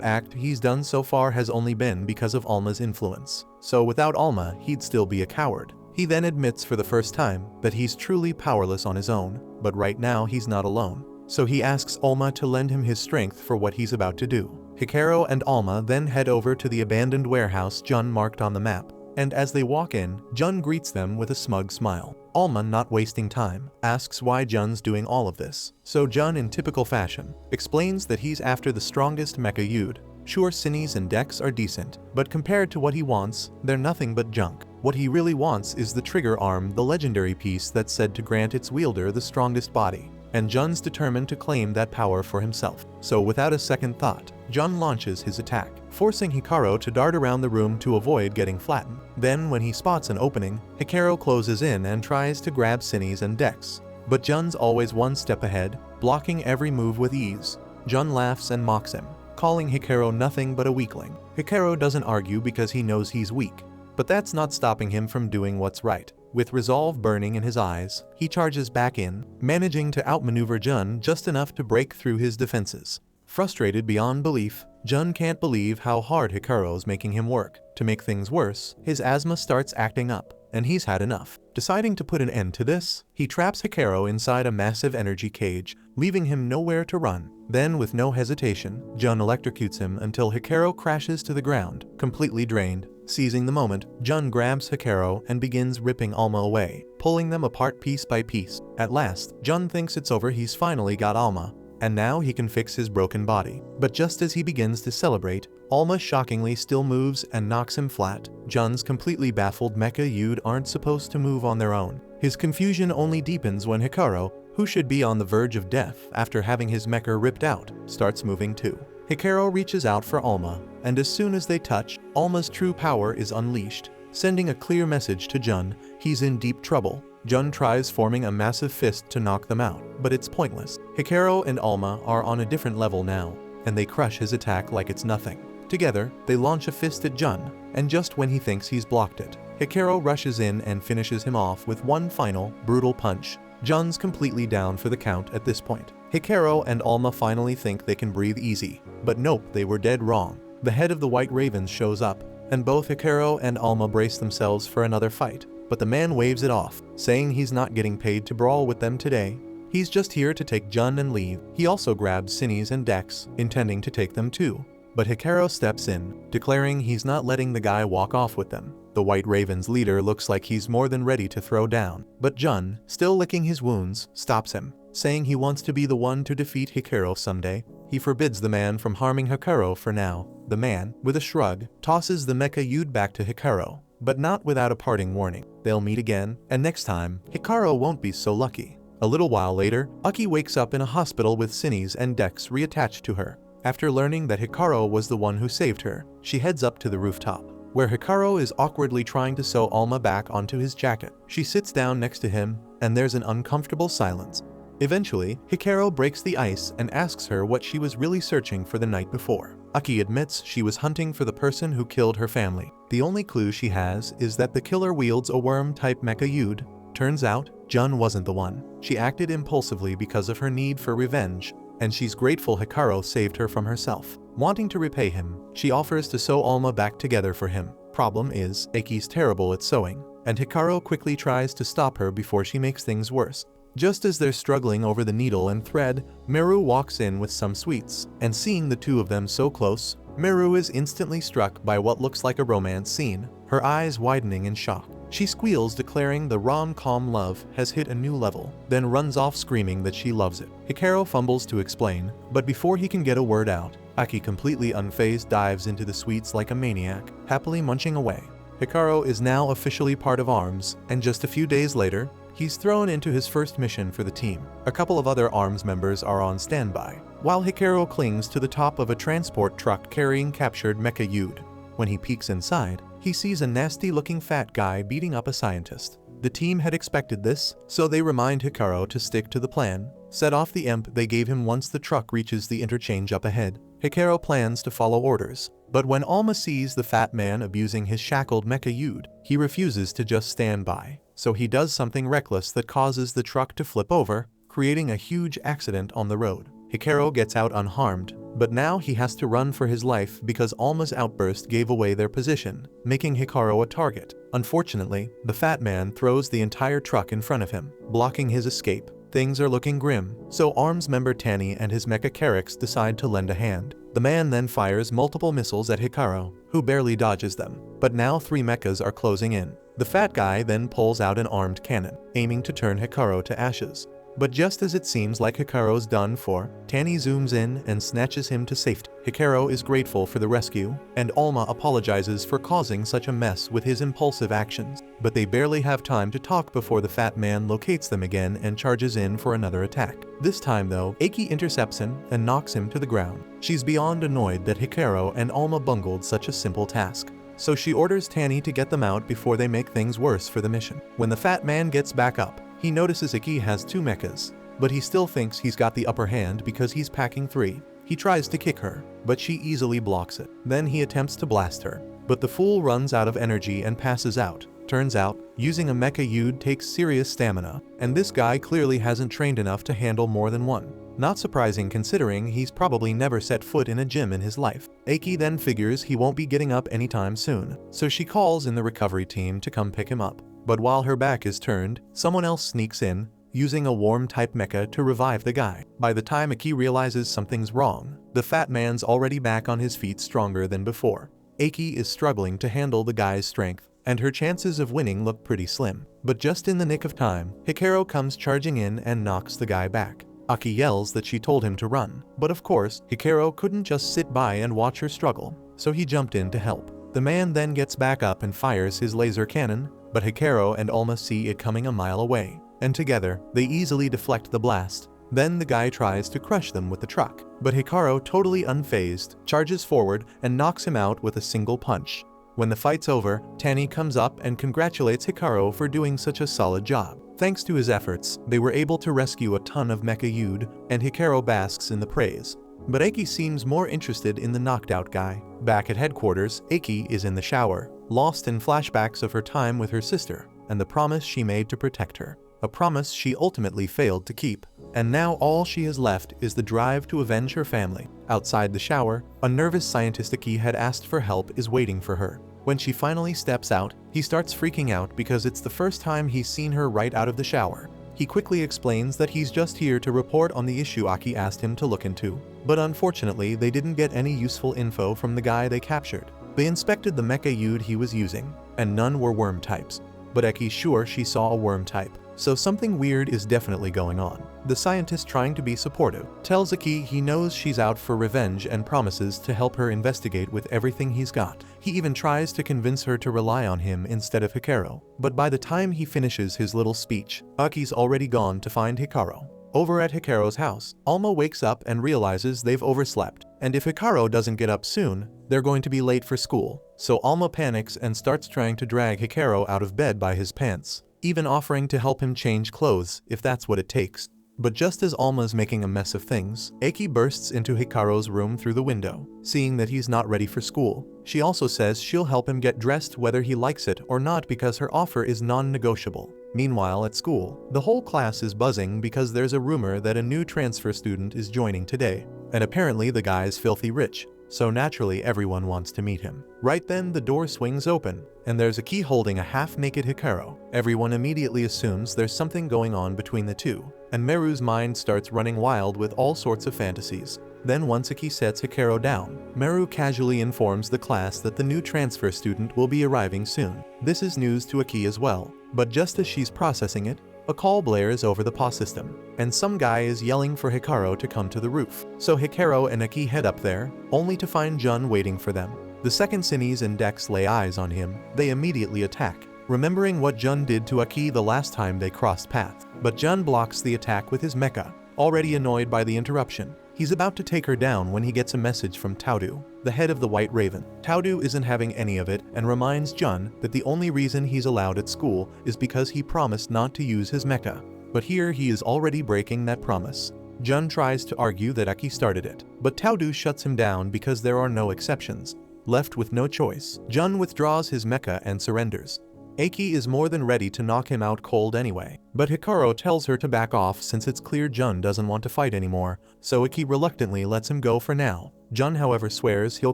act he's done so far has only been because of Alma's influence. So without Alma, he'd still be a coward. He then admits for the first time that he's truly powerless on his own, but right now he's not alone. So he asks Alma to lend him his strength for what he's about to do. Hikaru and Alma then head over to the abandoned warehouse Jun marked on the map, and as they walk in, Jun greets them with a smug smile. Alma, not wasting time, asks why Jun's doing all of this. So Jun, in typical fashion, explains that he's after the strongest mecha you'd. Sure, Cinnies and Dex are decent, but compared to what he wants, they're nothing but junk. What he really wants is the trigger arm, the legendary piece that's said to grant its wielder the strongest body. And Jun's determined to claim that power for himself. So without a second thought, Jun launches his attack, forcing Hikaru to dart around the room to avoid getting flattened. Then when he spots an opening, Hikaru closes in and tries to grab Cinnies and Dex. But Jun's always one step ahead, blocking every move with ease. Jun laughs and mocks him, calling Hikaru nothing but a weakling. Hikaru doesn't argue because he knows he's weak, but that's not stopping him from doing what's right. With resolve burning in his eyes, he charges back in, managing to outmaneuver Jun just enough to break through his defenses. Frustrated beyond belief, Jun can't believe how hard Hikaru's making him work. To make things worse, his asthma starts acting up, and he's had enough. Deciding to put an end to this, he traps Hikaru inside a massive energy cage, leaving him nowhere to run. Then, with no hesitation, Jun electrocutes him until Hikaru crashes to the ground, completely drained. Seizing the moment, Jun grabs Hikaru and begins ripping Alma away, pulling them apart piece by piece. At last, Jun thinks it's over, he's finally got Alma, and now he can fix his broken body. But just as he begins to celebrate, Alma shockingly still moves and knocks him flat. Jun's completely baffled mecha you'd aren't supposed to move on their own. His confusion only deepens when Hikaru, who should be on the verge of death after having his mecha ripped out, starts moving too. Hikaru reaches out for Alma, and as soon as they touch, Alma's true power is unleashed, sending a clear message to Jun he's in deep trouble. Jun tries forming a massive fist to knock them out, but it's pointless. Hikaru and Alma are on a different level now, and they crush his attack like it's nothing. Together, they launch a fist at Jun, and just when he thinks he's blocked it, Hikaru rushes in and finishes him off with one final, brutal punch. Jun's completely down for the count at this point. Hikaru and Alma finally think they can breathe easy, but nope, they were dead wrong. The head of the White Ravens shows up, and both Hikaru and Alma brace themselves for another fight, but the man waves it off, saying he's not getting paid to brawl with them today. He's just here to take Jun and leave. He also grabs Cinnies and Dex, intending to take them too. But Hikaru steps in, declaring he's not letting the guy walk off with them. The White Raven's leader looks like he's more than ready to throw down, but Jun, still licking his wounds, stops him, saying he wants to be the one to defeat Hikaru someday. He forbids the man from harming Hikaru for now. The man, with a shrug, tosses the mecha you'd back to Hikaru, but not without a parting warning. They'll meet again, and next time, Hikaru won't be so lucky. A little while later, Aki wakes up in a hospital with Cinnies and Dex reattached to her. After learning that Hikaru was the one who saved her, she heads up to the rooftop, where Hikaru is awkwardly trying to sew Alma back onto his jacket. She sits down next to him, and there's an uncomfortable silence. Eventually, Hikaru breaks the ice and asks her what she was really searching for the night before. Aki admits she was hunting for the person who killed her family. The only clue she has is that the killer wields a worm-type mecha you'd. Turns out, Jun wasn't the one. She acted impulsively because of her need for revenge, and she's grateful Hikaru saved her from herself. Wanting to repay him, she offers to sew Alma back together for him. Problem is, Aki's terrible at sewing, and Hikaru quickly tries to stop her before she makes things worse. Just as they're struggling over the needle and thread, Meru walks in with some sweets, and seeing the two of them so close, Meru is instantly struck by what looks like a romance scene, her eyes widening in shock. She squeals, declaring the rom-com love has hit a new level, then runs off screaming that she loves it. Hikaru fumbles to explain, but before he can get a word out, Aki, completely unfazed, dives into the sweets like a maniac, happily munching away. Hikaru is now officially part of ARMS, and just a few days later, he's thrown into his first mission for the team. A couple of other ARMS members are on standby, while Hikaru clings to the top of a transport truck carrying captured mecha you'd. When he peeks inside, he sees a nasty-looking fat guy beating up a scientist. The team had expected this, so they remind Hikaru to stick to the plan, set off the imp they gave him once the truck reaches the interchange up ahead. Hikaru plans to follow orders, but when Alma sees the fat man abusing his shackled mecha Yude, he refuses to just stand by. So he does something reckless that causes the truck to flip over, creating a huge accident on the road. Hikaru gets out unharmed, but now he has to run for his life because Alma's outburst gave away their position, making Hikaru a target. Unfortunately, the fat man throws the entire truck in front of him, blocking his escape. Things are looking grim, so ARMS member Tani and his mecha Carix decide to lend a hand. The man then fires multiple missiles at Hikaru, who barely dodges them. But now 3 mechas are closing in. The fat guy then pulls out an armed cannon, aiming to turn Hikaru to ashes. But just as it seems like Hikaru's done for, Tani zooms in and snatches him to safety. Hikaru is grateful for the rescue, and Alma apologizes for causing such a mess with his impulsive actions. But they barely have time to talk before the fat man locates them again and charges in for another attack. This time though, Aki intercepts him and knocks him to the ground. She's beyond annoyed that Hikaru and Alma bungled such a simple task. So she orders Tani to get them out before they make things worse for the mission. When the fat man gets back up, he notices Aki has 2 mechas, but he still thinks he's got the upper hand because he's packing 3. He tries to kick her, but she easily blocks it. Then he attempts to blast her, but the fool runs out of energy and passes out. Turns out, using a mecha Yude takes serious stamina, and this guy clearly hasn't trained enough to handle more than one. Not surprising considering he's probably never set foot in a gym in his life. Aki then figures he won't be getting up anytime soon, so she calls in the recovery team to come pick him up. But while her back is turned, someone else sneaks in, using a worm-type mecha to revive the guy. By the time Aki realizes something's wrong, the fat man's already back on his feet stronger than before. Aki is struggling to handle the guy's strength, and her chances of winning look pretty slim. But just in the nick of time, Hikaru comes charging in and knocks the guy back. Aki yells that she told him to run, but of course, Hikaru couldn't just sit by and watch her struggle, so he jumped in to help. The man then gets back up and fires his laser cannon, but Hikaru and Alma see it coming a mile away, and together, they easily deflect the blast. Then the guy tries to crush them with the truck, but Hikaru, totally unfazed, charges forward and knocks him out with a single punch. When the fight's over, Tani comes up and congratulates Hikaru for doing such a solid job. Thanks to his efforts, they were able to rescue a ton of mecha Yude, and Hikaru basks in the praise. But Aki seems more interested in the knocked out guy. Back at headquarters, Aki is in the shower, lost in flashbacks of her time with her sister, and the promise she made to protect her. A promise she ultimately failed to keep, and now all she has left is the drive to avenge her family. Outside the shower, a nervous scientist Aki had asked for help is waiting for her. When she finally steps out, he starts freaking out because it's the first time he's seen her right out of the shower. He quickly explains that he's just here to report on the issue Aki asked him to look into. But unfortunately, they didn't get any useful info from the guy they captured. They inspected the mecha Yude he was using, and none were worm types. But Aki's sure she saw a worm type, so something weird is definitely going on. The scientist, trying to be supportive, tells Aki he knows she's out for revenge and promises to help her investigate with everything he's got. He even tries to convince her to rely on him instead of Hikaru. But by the time he finishes his little speech, Aki's already gone to find Hikaru. Over at Hikaru's house, Alma wakes up and realizes they've overslept, and if Hikaru doesn't get up soon, they're going to be late for school. So Alma panics and starts trying to drag Hikaru out of bed by his pants, even offering to help him change clothes if that's what it takes. But just as Alma's making a mess of things, Aki bursts into Hikaru's room through the window, seeing that he's not ready for school. She also says she'll help him get dressed whether he likes it or not because her offer is non-negotiable. Meanwhile, at school, the whole class is buzzing because there's a rumor that a new transfer student is joining today, and apparently the guy's filthy rich, so naturally everyone wants to meet him. Right then, the door swings open, and there's Aki holding a half-naked Hikaru. Everyone immediately assumes there's something going on between the two, and Meru's mind starts running wild with all sorts of fantasies. Then once Aki sets Hikaru down, Meru casually informs the class that the new transfer student will be arriving soon. This is news to Aki as well, but just as she's processing it, a call blares over the PA system, and some guy is yelling for Hikaru to come to the roof. So Hikaru and Aki head up there, only to find Jun waiting for them. The second Sinis and Dex lay eyes on him, they immediately attack, remembering what Jun did to Aki the last time they crossed paths. But Jun blocks the attack with his mecha. Already annoyed by the interruption, He's about to take her down when he gets a message from Taudu, the head of the White Raven. Taudu isn't having any of it and reminds Jun that the only reason he's allowed at school is because he promised not to use his mecha. But here he is already breaking that promise. Jun tries to argue that Aki started it, but Taudu shuts him down because there are no exceptions. Left with no choice, Jun withdraws his mecha and surrenders. Aki is more than ready to knock him out cold anyway, but Hikaru tells her to back off since it's clear Jun doesn't want to fight anymore, so Aki reluctantly lets him go for now. Jun however swears he'll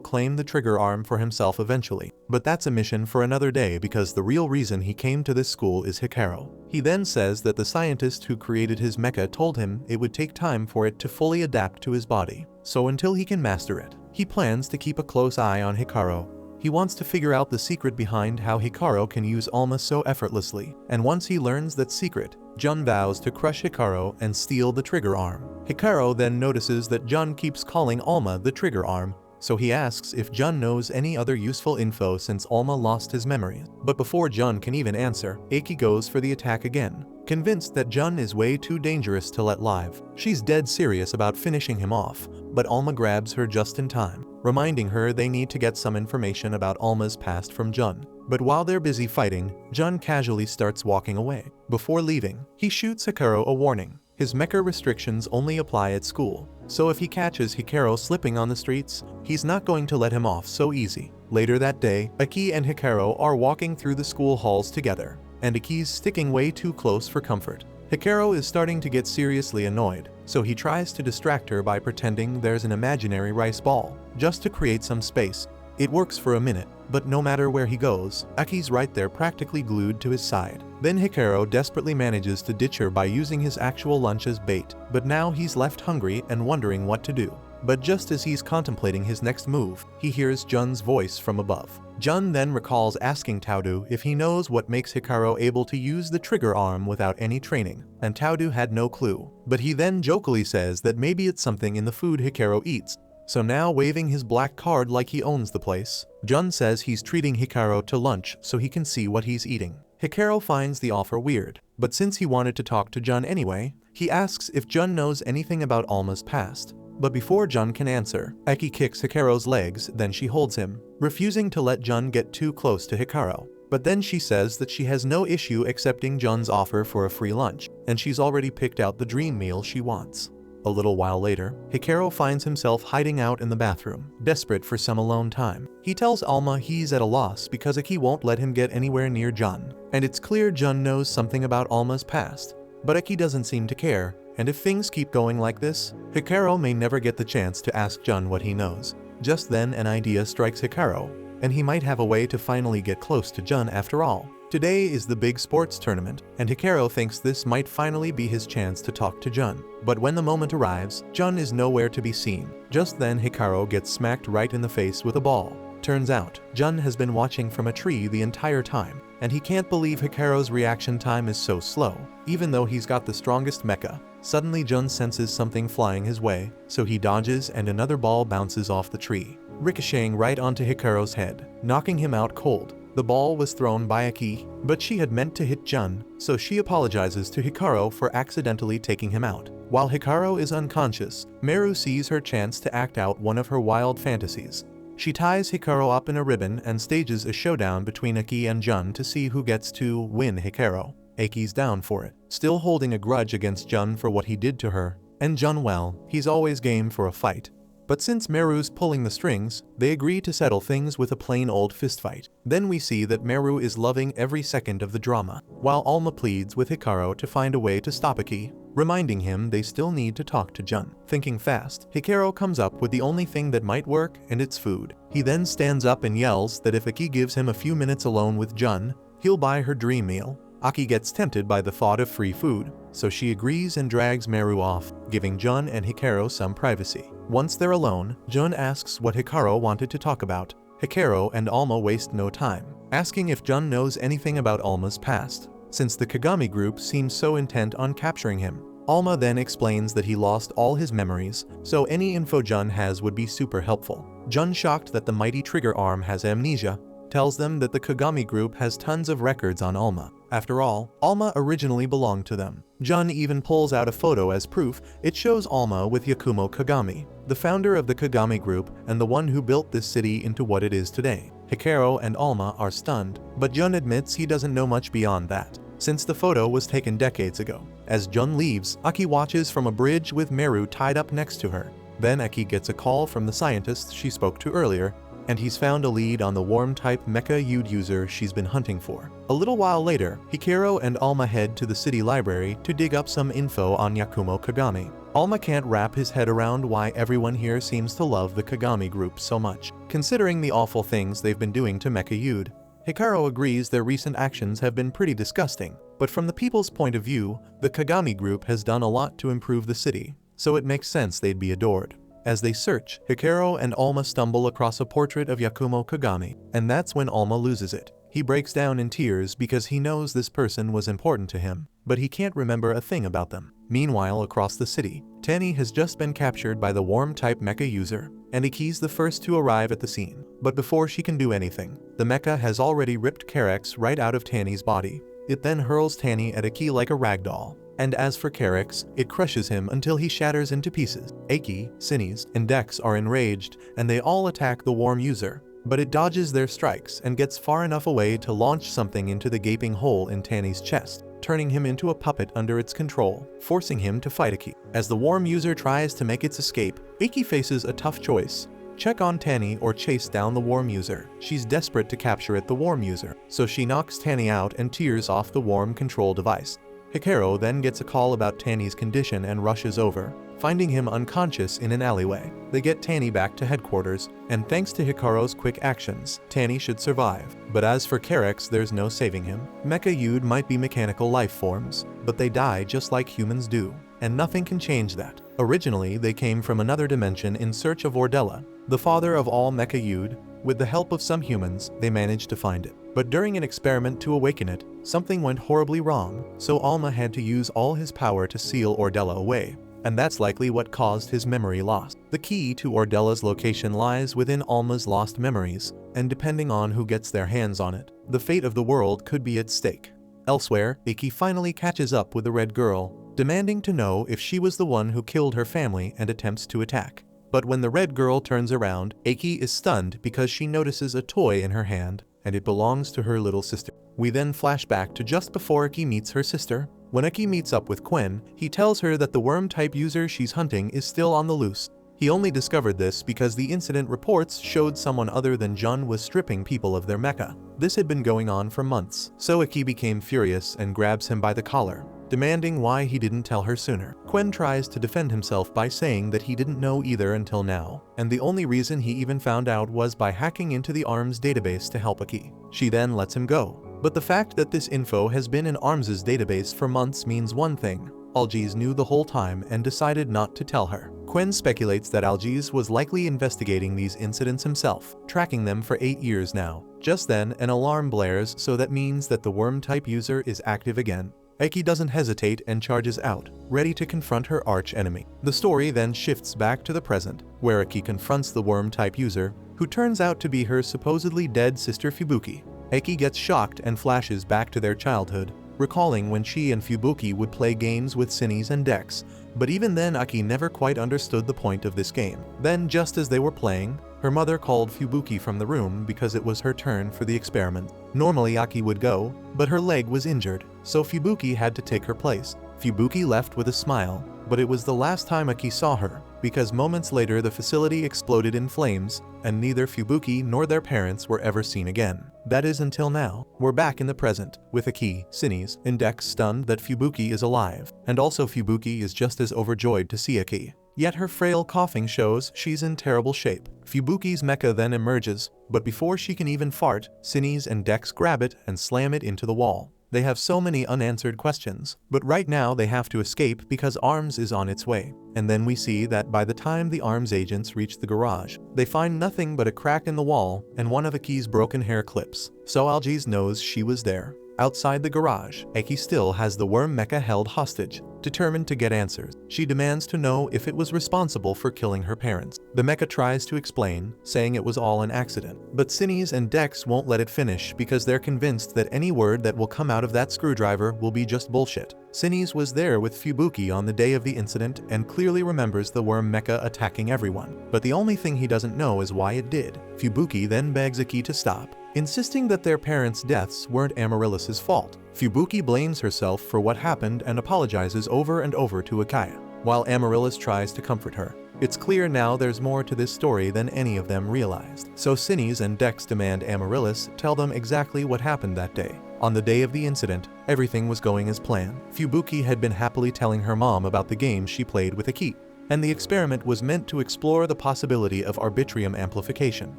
claim the trigger arm for himself eventually, but that's a mission for another day because the real reason he came to this school is Hikaru. He then says that the scientist who created his mecha told him it would take time for it to fully adapt to his body, so until he can master it, he plans to keep a close eye on Hikaru. He wants to figure out the secret behind how Hikaru can use Alma so effortlessly, and once he learns that secret, Jun vows to crush Hikaru and steal the trigger arm. Hikaru then notices that Jun keeps calling Alma the trigger arm, so he asks if Jun knows any other useful info since Alma lost his memory. But before Jun can even answer, Aki goes for the attack again. Convinced that Jun is way too dangerous to let live, she's dead serious about finishing him off, but Alma grabs her just in time, reminding her they need to get some information about Alma's past from Jun. But while they're busy fighting, Jun casually starts walking away. Before leaving, he shoots Hikaru a warning. His mecha restrictions only apply at school, so if he catches Hikaru slipping on the streets, he's not going to let him off so easy. Later that day, Aki and Hikaru are walking through the school halls together, and Aki's sticking way too close for comfort. Hikaru is starting to get seriously annoyed, so he tries to distract her by pretending there's an imaginary rice ball, just to create some space. It works for a minute, but no matter where he goes, Aki's right there practically glued to his side. Then Hikaru desperately manages to ditch her by using his actual lunch as bait, but now he's left hungry and wondering what to do. But just as he's contemplating his next move, he hears Jun's voice from above. Jun then recalls asking Taudu if he knows what makes Hikaru able to use the trigger arm without any training, and Taudu had no clue. But he then jokingly says that maybe it's something in the food Hikaru eats. So now waving his black card like he owns the place, Jun says he's treating Hikaru to lunch so he can see what he's eating. Hikaru finds the offer weird, but since he wanted to talk to Jun anyway, he asks if Jun knows anything about Alma's past. But before Jun can answer, Aki kicks Hikaru's legs, then she holds him, refusing to let Jun get too close to Hikaru. But then she says that she has no issue accepting Jun's offer for a free lunch, and she's already picked out the dream meal she wants. A little while later, Hikaru finds himself hiding out in the bathroom, desperate for some alone time. He tells Alma he's at a loss because Aki won't let him get anywhere near Jun, and it's clear Jun knows something about Alma's past. But Aki doesn't seem to care, and if things keep going like this, Hikaru may never get the chance to ask Jun what he knows. Just then an idea strikes Hikaru, and he might have a way to finally get close to Jun after all. Today is the big sports tournament, and Hikaru thinks this might finally be his chance to talk to Jun. But when the moment arrives, Jun is nowhere to be seen. Just then Hikaru gets smacked right in the face with a ball. Turns out, Jun has been watching from a tree the entire time, and he can't believe Hikaru's reaction time is so slow, even though he's got the strongest mecha. Suddenly Jun senses something flying his way, so he dodges and another ball bounces off the tree, ricocheting right onto Hikaru's head, knocking him out cold. The ball was thrown by Aki, but she had meant to hit Jun, so she apologizes to Hikaru for accidentally taking him out. While Hikaru is unconscious, Meru sees her chance to act out one of her wild fantasies. She ties Hikaru up in a ribbon and stages a showdown between Aki and Jun to see who gets to win Hikaru. Aki's down for it, still holding a grudge against Jun for what he did to her, and Jun, well, he's always game for a fight. But since Meru's pulling the strings, they agree to settle things with a plain old fistfight. Then we see that Meru is loving every second of the drama, while Alma pleads with Hikaru to find a way to stop Aki, reminding him they still need to talk to Jun. Thinking fast, Hikaru comes up with the only thing that might work, and it's food. He then stands up and yells that if Aki gives him a few minutes alone with Jun, he'll buy her dream meal. Aki gets tempted by the thought of free food, so she agrees and drags Meru off, giving Jun and Hikaru some privacy. Once they're alone, Jun asks what Hikaru wanted to talk about. Hikaru and Alma waste no time, asking if Jun knows anything about Alma's past, since the Kagami group seems so intent on capturing him. Alma then explains that he lost all his memories, so any info Jun has would be super helpful. Jun, shocked that the mighty trigger arm has amnesia, tells them that the Kagami group has tons of records on Alma. After all, Alma originally belonged to them. Jun even pulls out a photo as proof. It shows Alma with Yakumo Kagami, the founder of the Kagami Group and the one who built this city into what it is today. Hikaru and Alma are stunned, but Jun admits he doesn't know much beyond that, since the photo was taken decades ago. As Jun leaves, Aki watches from a bridge with Meru tied up next to her. Then Aki gets a call from the scientist she spoke to earlier, and he's found a lead on the worm-type mecha Yude user she's been hunting for. A little while later, Hikaru and Alma head to the city library to dig up some info on Yakumo Kagami. Alma can't wrap his head around why everyone here seems to love the Kagami group so much, considering the awful things they've been doing to mecha Yude. Hikaru agrees their recent actions have been pretty disgusting, but from the people's point of view, the Kagami group has done a lot to improve the city, so it makes sense they'd be adored. As they search, Hikaru and Alma stumble across a portrait of Yakumo Kagami, and that's when Alma loses it. He breaks down in tears because he knows this person was important to him, but he can't remember a thing about them. Meanwhile, across the city, Tani has just been captured by the worm-type mecha user, and Iki's the first to arrive at the scene. But before she can do anything, the mecha has already ripped Carex right out of Tani's body. It then hurls Tani at Iki like a ragdoll. And as for Carex, it crushes him until he shatters into pieces. Aki, Sinis, and Dex are enraged, and they all attack the worm user. But it dodges their strikes and gets far enough away to launch something into the gaping hole in Tani's chest, turning him into a puppet under its control, forcing him to fight Iki. As the worm user tries to make its escape, Iki faces a tough choice. Check on Tani or chase down the worm user. She's desperate to capture the worm user, so she knocks Tani out and tears off the worm control device. Hikaru then gets a call about Tani's condition and rushes over, finding him unconscious in an alleyway. They get Tani back to headquarters, and thanks to Hikaru's quick actions, Tani should survive. But as for Carex, there's no saving him. Mecha Yude might be mechanical life forms, but they die just like humans do, and nothing can change that. Originally, they came from another dimension in search of Ordella, the father of all Mecha Yude. With the help of some humans, they managed to find it. But during an experiment to awaken it, something went horribly wrong, so Alma had to use all his power to seal Ordella away. And that's likely what caused his memory loss. The key to Ordella's location lies within Alma's lost memories, and depending on who gets their hands on it, the fate of the world could be at stake. Elsewhere, Iki finally catches up with the red girl, demanding to know if she was the one who killed her family and attempts to attack. But when the red girl turns around, Iki is stunned because she notices a toy in her hand, and it belongs to her little sister. We then flash back to just before Iki meets her sister. When Iki meets up with Quen, he tells her that the worm-type user she's hunting is still on the loose. He only discovered this because the incident reports showed someone other than Jun was stripping people of their mecha. This had been going on for months, so Iki became furious and grabs him by the collar, demanding why he didn't tell her sooner. Quen tries to defend himself by saying that he didn't know either until now, and the only reason he even found out was by hacking into the ARMS database to help Iki. She then lets him go. But the fact that this info has been in ARMS' database for months means one thing. Algiz knew the whole time and decided not to tell her. Quen speculates that Algiz was likely investigating these incidents himself, tracking them for 8 years now. Just then, an alarm blares, so that means that the worm-type user is active again. Iki doesn't hesitate and charges out, ready to confront her arch-enemy. The story then shifts back to the present, where Iki confronts the worm-type user, who turns out to be her supposedly dead sister Fubuki. Iki gets shocked and flashes back to their childhood, recalling when she and Fubuki would play games with Sinis and Dex, but even then Aki never quite understood the point of this game. Then, just as they were playing, her mother called Fubuki from the room because it was her turn for the experiment. Normally Aki would go, but her leg was injured, so Fubuki had to take her place. Fubuki left with a smile, but it was the last time Aki saw her, because moments later the facility exploded in flames, and neither Fubuki nor their parents were ever seen again. That is until now. We're back in the present, with Iki, Sinis, and Dex stunned that Fubuki is alive, and also Fubuki is just as overjoyed to see Iki. Yet her frail coughing shows she's in terrible shape. Fubuki's mecha then emerges, but before she can even fart, Sinis and Dex grab it and slam it into the wall. They have so many unanswered questions, but right now they have to escape because ARMS is on its way. And then we see that by the time the ARMS agents reach the garage, they find nothing but a crack in the wall and one of Iki's broken hair clips. So Algiz knows she was there. Outside the garage, Aki still has the worm mecha held hostage. Determined to get answers, she demands to know if it was responsible for killing her parents. The mecha tries to explain, saying it was all an accident. But Sinise and Dex won't let it finish because they're convinced that any word that will come out of that screwdriver will be just bullshit. Sinise was there with Fubuki on the day of the incident and clearly remembers the worm mecha attacking everyone. But the only thing he doesn't know is why it did. Fubuki then begs Aki to stop, insisting that their parents' deaths weren't Amaryllis' fault. Fubuki blames herself for what happened and apologizes over and over to Akaya, while Amaryllis tries to comfort her. It's clear now there's more to this story than any of them realized. So Sinise and Dex demand Amaryllis tell them exactly what happened that day. On the day of the incident, everything was going as planned. Fubuki had been happily telling her mom about the game she played with Aki, and the experiment was meant to explore the possibility of arbitrium amplification.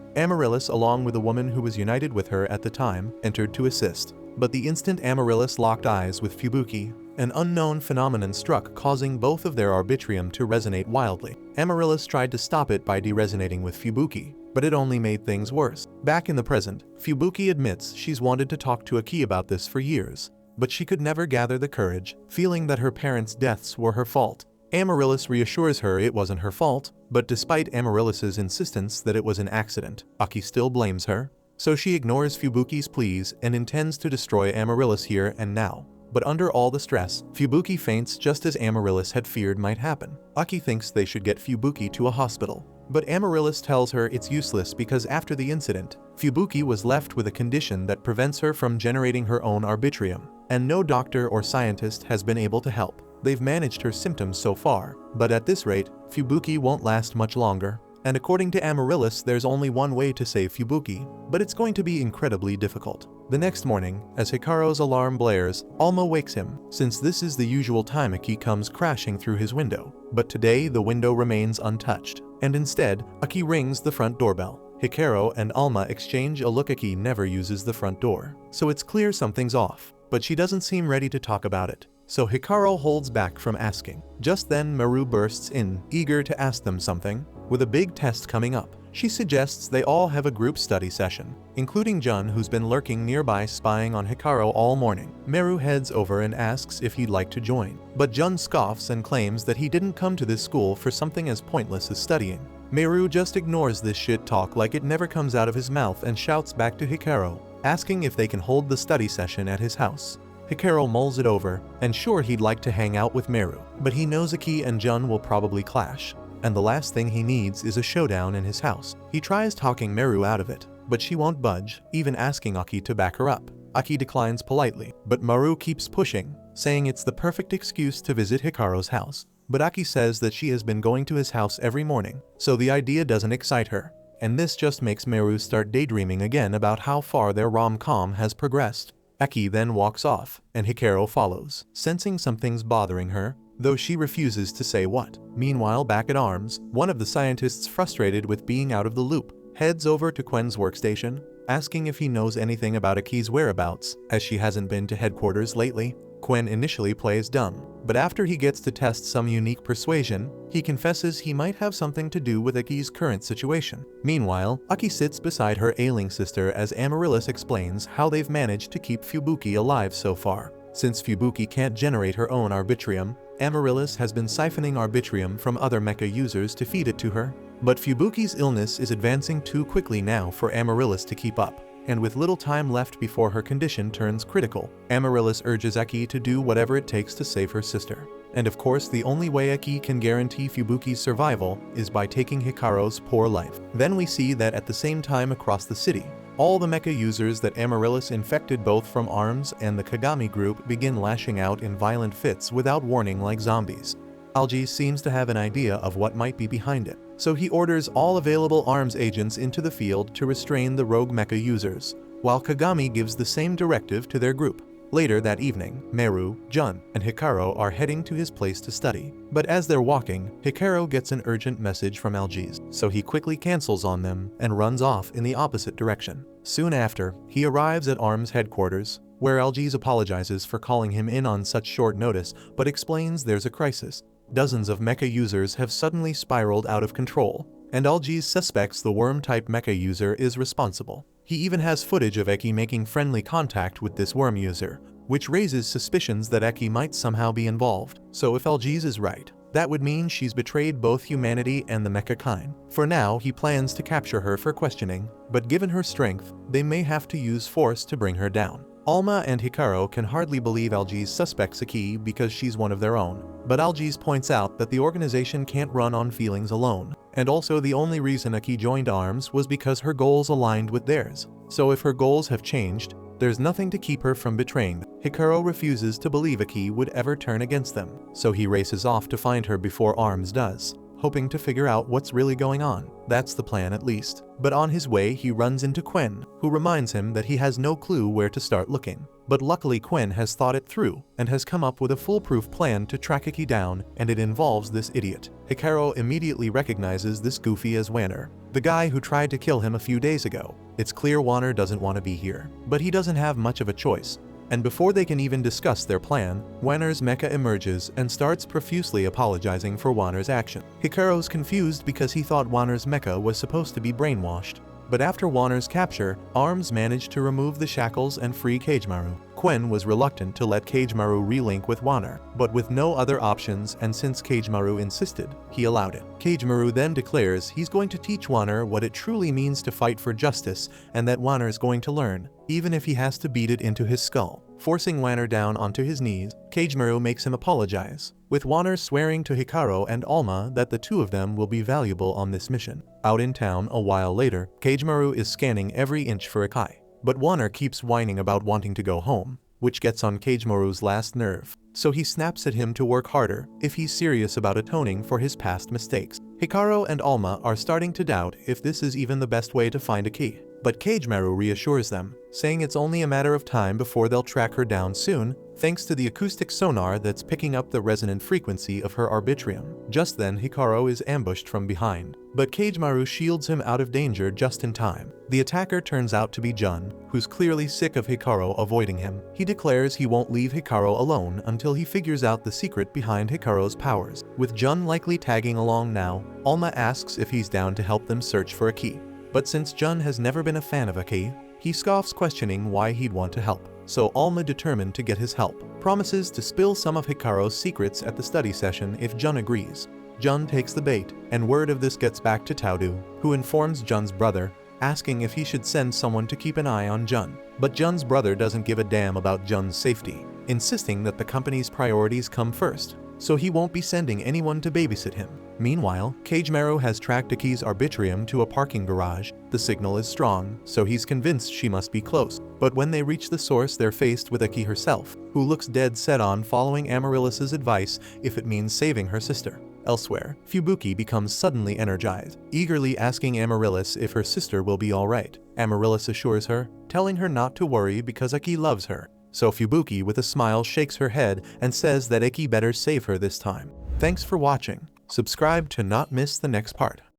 Amaryllis, along with a woman who was united with her at the time, entered to assist. But the instant Amaryllis locked eyes with Fubuki, an unknown phenomenon struck, causing both of their arbitrium to resonate wildly. Amaryllis tried to stop it by deresonating with Fubuki, but it only made things worse. Back in the present, Fubuki admits she's wanted to talk to Aki about this for years, but she could never gather the courage, feeling that her parents' deaths were her fault. Amaryllis reassures her it wasn't her fault, but despite Amaryllis' insistence that it was an accident, Aki still blames her. So she ignores Fubuki's pleas and intends to destroy Amaryllis here and now. But under all the stress, Fubuki faints just as Amaryllis had feared might happen. Aki thinks they should get Fubuki to a hospital, but Amaryllis tells her it's useless because after the incident, Fubuki was left with a condition that prevents her from generating her own arbitrium, and no doctor or scientist has been able to help. They've managed her symptoms so far, but at this rate, Fubuki won't last much longer. And according to Amaryllis, there's only one way to save Fubuki, but it's going to be incredibly difficult. The next morning, as Hikaru's alarm blares, Alma wakes him, since this is the usual time Aki comes crashing through his window. But today the window remains untouched, and instead, Aki rings the front doorbell. Hikaru and Alma exchange a look. Aki never uses the front door, so it's clear something's off, but she doesn't seem ready to talk about it. So Hikaru holds back from asking. Just then Maru bursts in, eager to ask them something. With a big test coming up, she suggests they all have a group study session, including Jun, who's been lurking nearby spying on Hikaru all morning. Maru heads over and asks if he'd like to join, but Jun scoffs and claims that he didn't come to this school for something as pointless as studying. Maru just ignores this shit talk like it never comes out of his mouth and shouts back to Hikaru, asking if they can hold the study session at his house. Hikaru mulls it over, and sure, he'd like to hang out with Maru, but he knows Aki and Jun will probably clash, and the last thing he needs is a showdown in his house. He tries talking Maru out of it, but she won't budge, even asking Aki to back her up. Aki declines politely, but Maru keeps pushing, saying it's the perfect excuse to visit Hikaru's house. But Aki says that she has been going to his house every morning, so the idea doesn't excite her, and this just makes Maru start daydreaming again about how far their rom-com has progressed. Aki then walks off, and Hikaru follows, sensing something's bothering her, though she refuses to say what. Meanwhile, back at ARMS, one of the scientists, frustrated with being out of the loop, heads over to Quen's workstation, asking if he knows anything about Aki's whereabouts, as she hasn't been to headquarters lately. Quen initially plays dumb, but after he gets to test some unique persuasion, he confesses he might have something to do with Aki's current situation. Meanwhile, Aki sits beside her ailing sister as Amaryllis explains how they've managed to keep Fubuki alive so far. Since Fubuki can't generate her own arbitrium, Amaryllis has been siphoning arbitrium from other mecha users to feed it to her. But Fubuki's illness is advancing too quickly now for Amaryllis to keep up, and with little time left before her condition turns critical, Amaryllis urges Aki to do whatever it takes to save her sister. And of course, the only way Aki can guarantee Fubuki's survival is by taking Hikaru's poor life. Then we see that at the same time across the city, all the mecha users that Amaryllis infected both from ARMS and the Kagami group begin lashing out in violent fits without warning like zombies. Algae seems to have an idea of what might be behind it, so he orders all available ARMS agents into the field to restrain the rogue mecha users, while Kagami gives the same directive to their group. Later that evening, Meru, Jun, and Hikaru are heading to his place to study, but as they're walking, Hikaru gets an urgent message from Algiz, so he quickly cancels on them and runs off in the opposite direction. Soon after, he arrives at ARMS headquarters, where Algiz apologizes for calling him in on such short notice, but explains there's a crisis. Dozens of mecha users have suddenly spiraled out of control, and Algiz suspects the worm-type mecha user is responsible. He even has footage of Eki making friendly contact with this worm user, which raises suspicions that Eki might somehow be involved. So if Algiz is right, that would mean she's betrayed both humanity and the mecha kind. For now, he plans to capture her for questioning, but given her strength, they may have to use force to bring her down. Alma and Hikaru can hardly believe Algiz suspects Aki because she's one of their own, but Algiz points out that the organization can't run on feelings alone, and also the only reason Aki joined ARMS was because her goals aligned with theirs. So if her goals have changed, there's nothing to keep her from betraying them. Hikaru refuses to believe Aki would ever turn against them, so he races off to find her before ARMS does, hoping to figure out what's really going on. That's the plan at least. But on his way he runs into Quen, who reminds him that he has no clue where to start looking. But luckily Quen has thought it through, and has come up with a foolproof plan to track Aki down, and it involves this idiot. Hikaru immediately recognizes this goofy as Wanner, the guy who tried to kill him a few days ago. It's clear Wanner doesn't want to be here, but he doesn't have much of a choice. And before they can even discuss their plan, Wanner's mecha emerges and starts profusely apologizing for Wanner's action. Hikaru's confused because he thought Wanner's mecha was supposed to be brainwashed. But after Wanner's capture, ARMS managed to remove the shackles and free Kagemaru. Quen was reluctant to let Kagemaru relink with Wanner, but with no other options, and since Kagemaru insisted, he allowed it. Kagemaru then declares he's going to teach Wanner what it truly means to fight for justice, and that Wanner is going to learn, even if he has to beat it into his skull. Forcing Wanner down onto his knees, Kagemaru makes him apologize, with Wanner swearing to Hikaru and Alma that the two of them will be valuable on this mission. Out in town a while later, Kagemaru is scanning every inch for Ikai, but Wanner keeps whining about wanting to go home, which gets on Kagemaru's last nerve, so he snaps at him to work harder if he's serious about atoning for his past mistakes. Hikaru and Alma are starting to doubt if this is even the best way to find Aki, but Kagemaru reassures them, saying it's only a matter of time before they'll track her down soon, thanks to the acoustic sonar that's picking up the resonant frequency of her arbitrium. Just then Hikaru is ambushed from behind, but Kagemaru shields him out of danger just in time. The attacker turns out to be Jun, who's clearly sick of Hikaru avoiding him. He declares he won't leave Hikaru alone until he figures out the secret behind Hikaru's powers. With Jun likely tagging along now, Alma asks if he's down to help them search for Aki. But since Jun has never been a fan of Aki, he scoffs, questioning why he'd want to help. So Alma, determined to get his help, promises to spill some of Hikaru's secrets at the study session if Jun agrees. Jun takes the bait, and word of this gets back to Taudu, who informs Jun's brother, asking if he should send someone to keep an eye on Jun. But Jun's brother doesn't give a damn about Jun's safety, insisting that the company's priorities come first, so he won't be sending anyone to babysit him. Meanwhile, Kagemaru has tracked Aki's arbitrium to a parking garage. The signal is strong, so he's convinced she must be close. But when they reach the source, they're faced with Aki herself, who looks dead set on following Amaryllis's advice if it means saving her sister. Elsewhere, Fubuki becomes suddenly energized, eagerly asking Amaryllis if her sister will be alright. Amaryllis assures her, telling her not to worry because Aki loves her. So Fubuki with a smile shakes her head and says that Aki better save her this time. Thanks for watching. Subscribe to not miss the next part.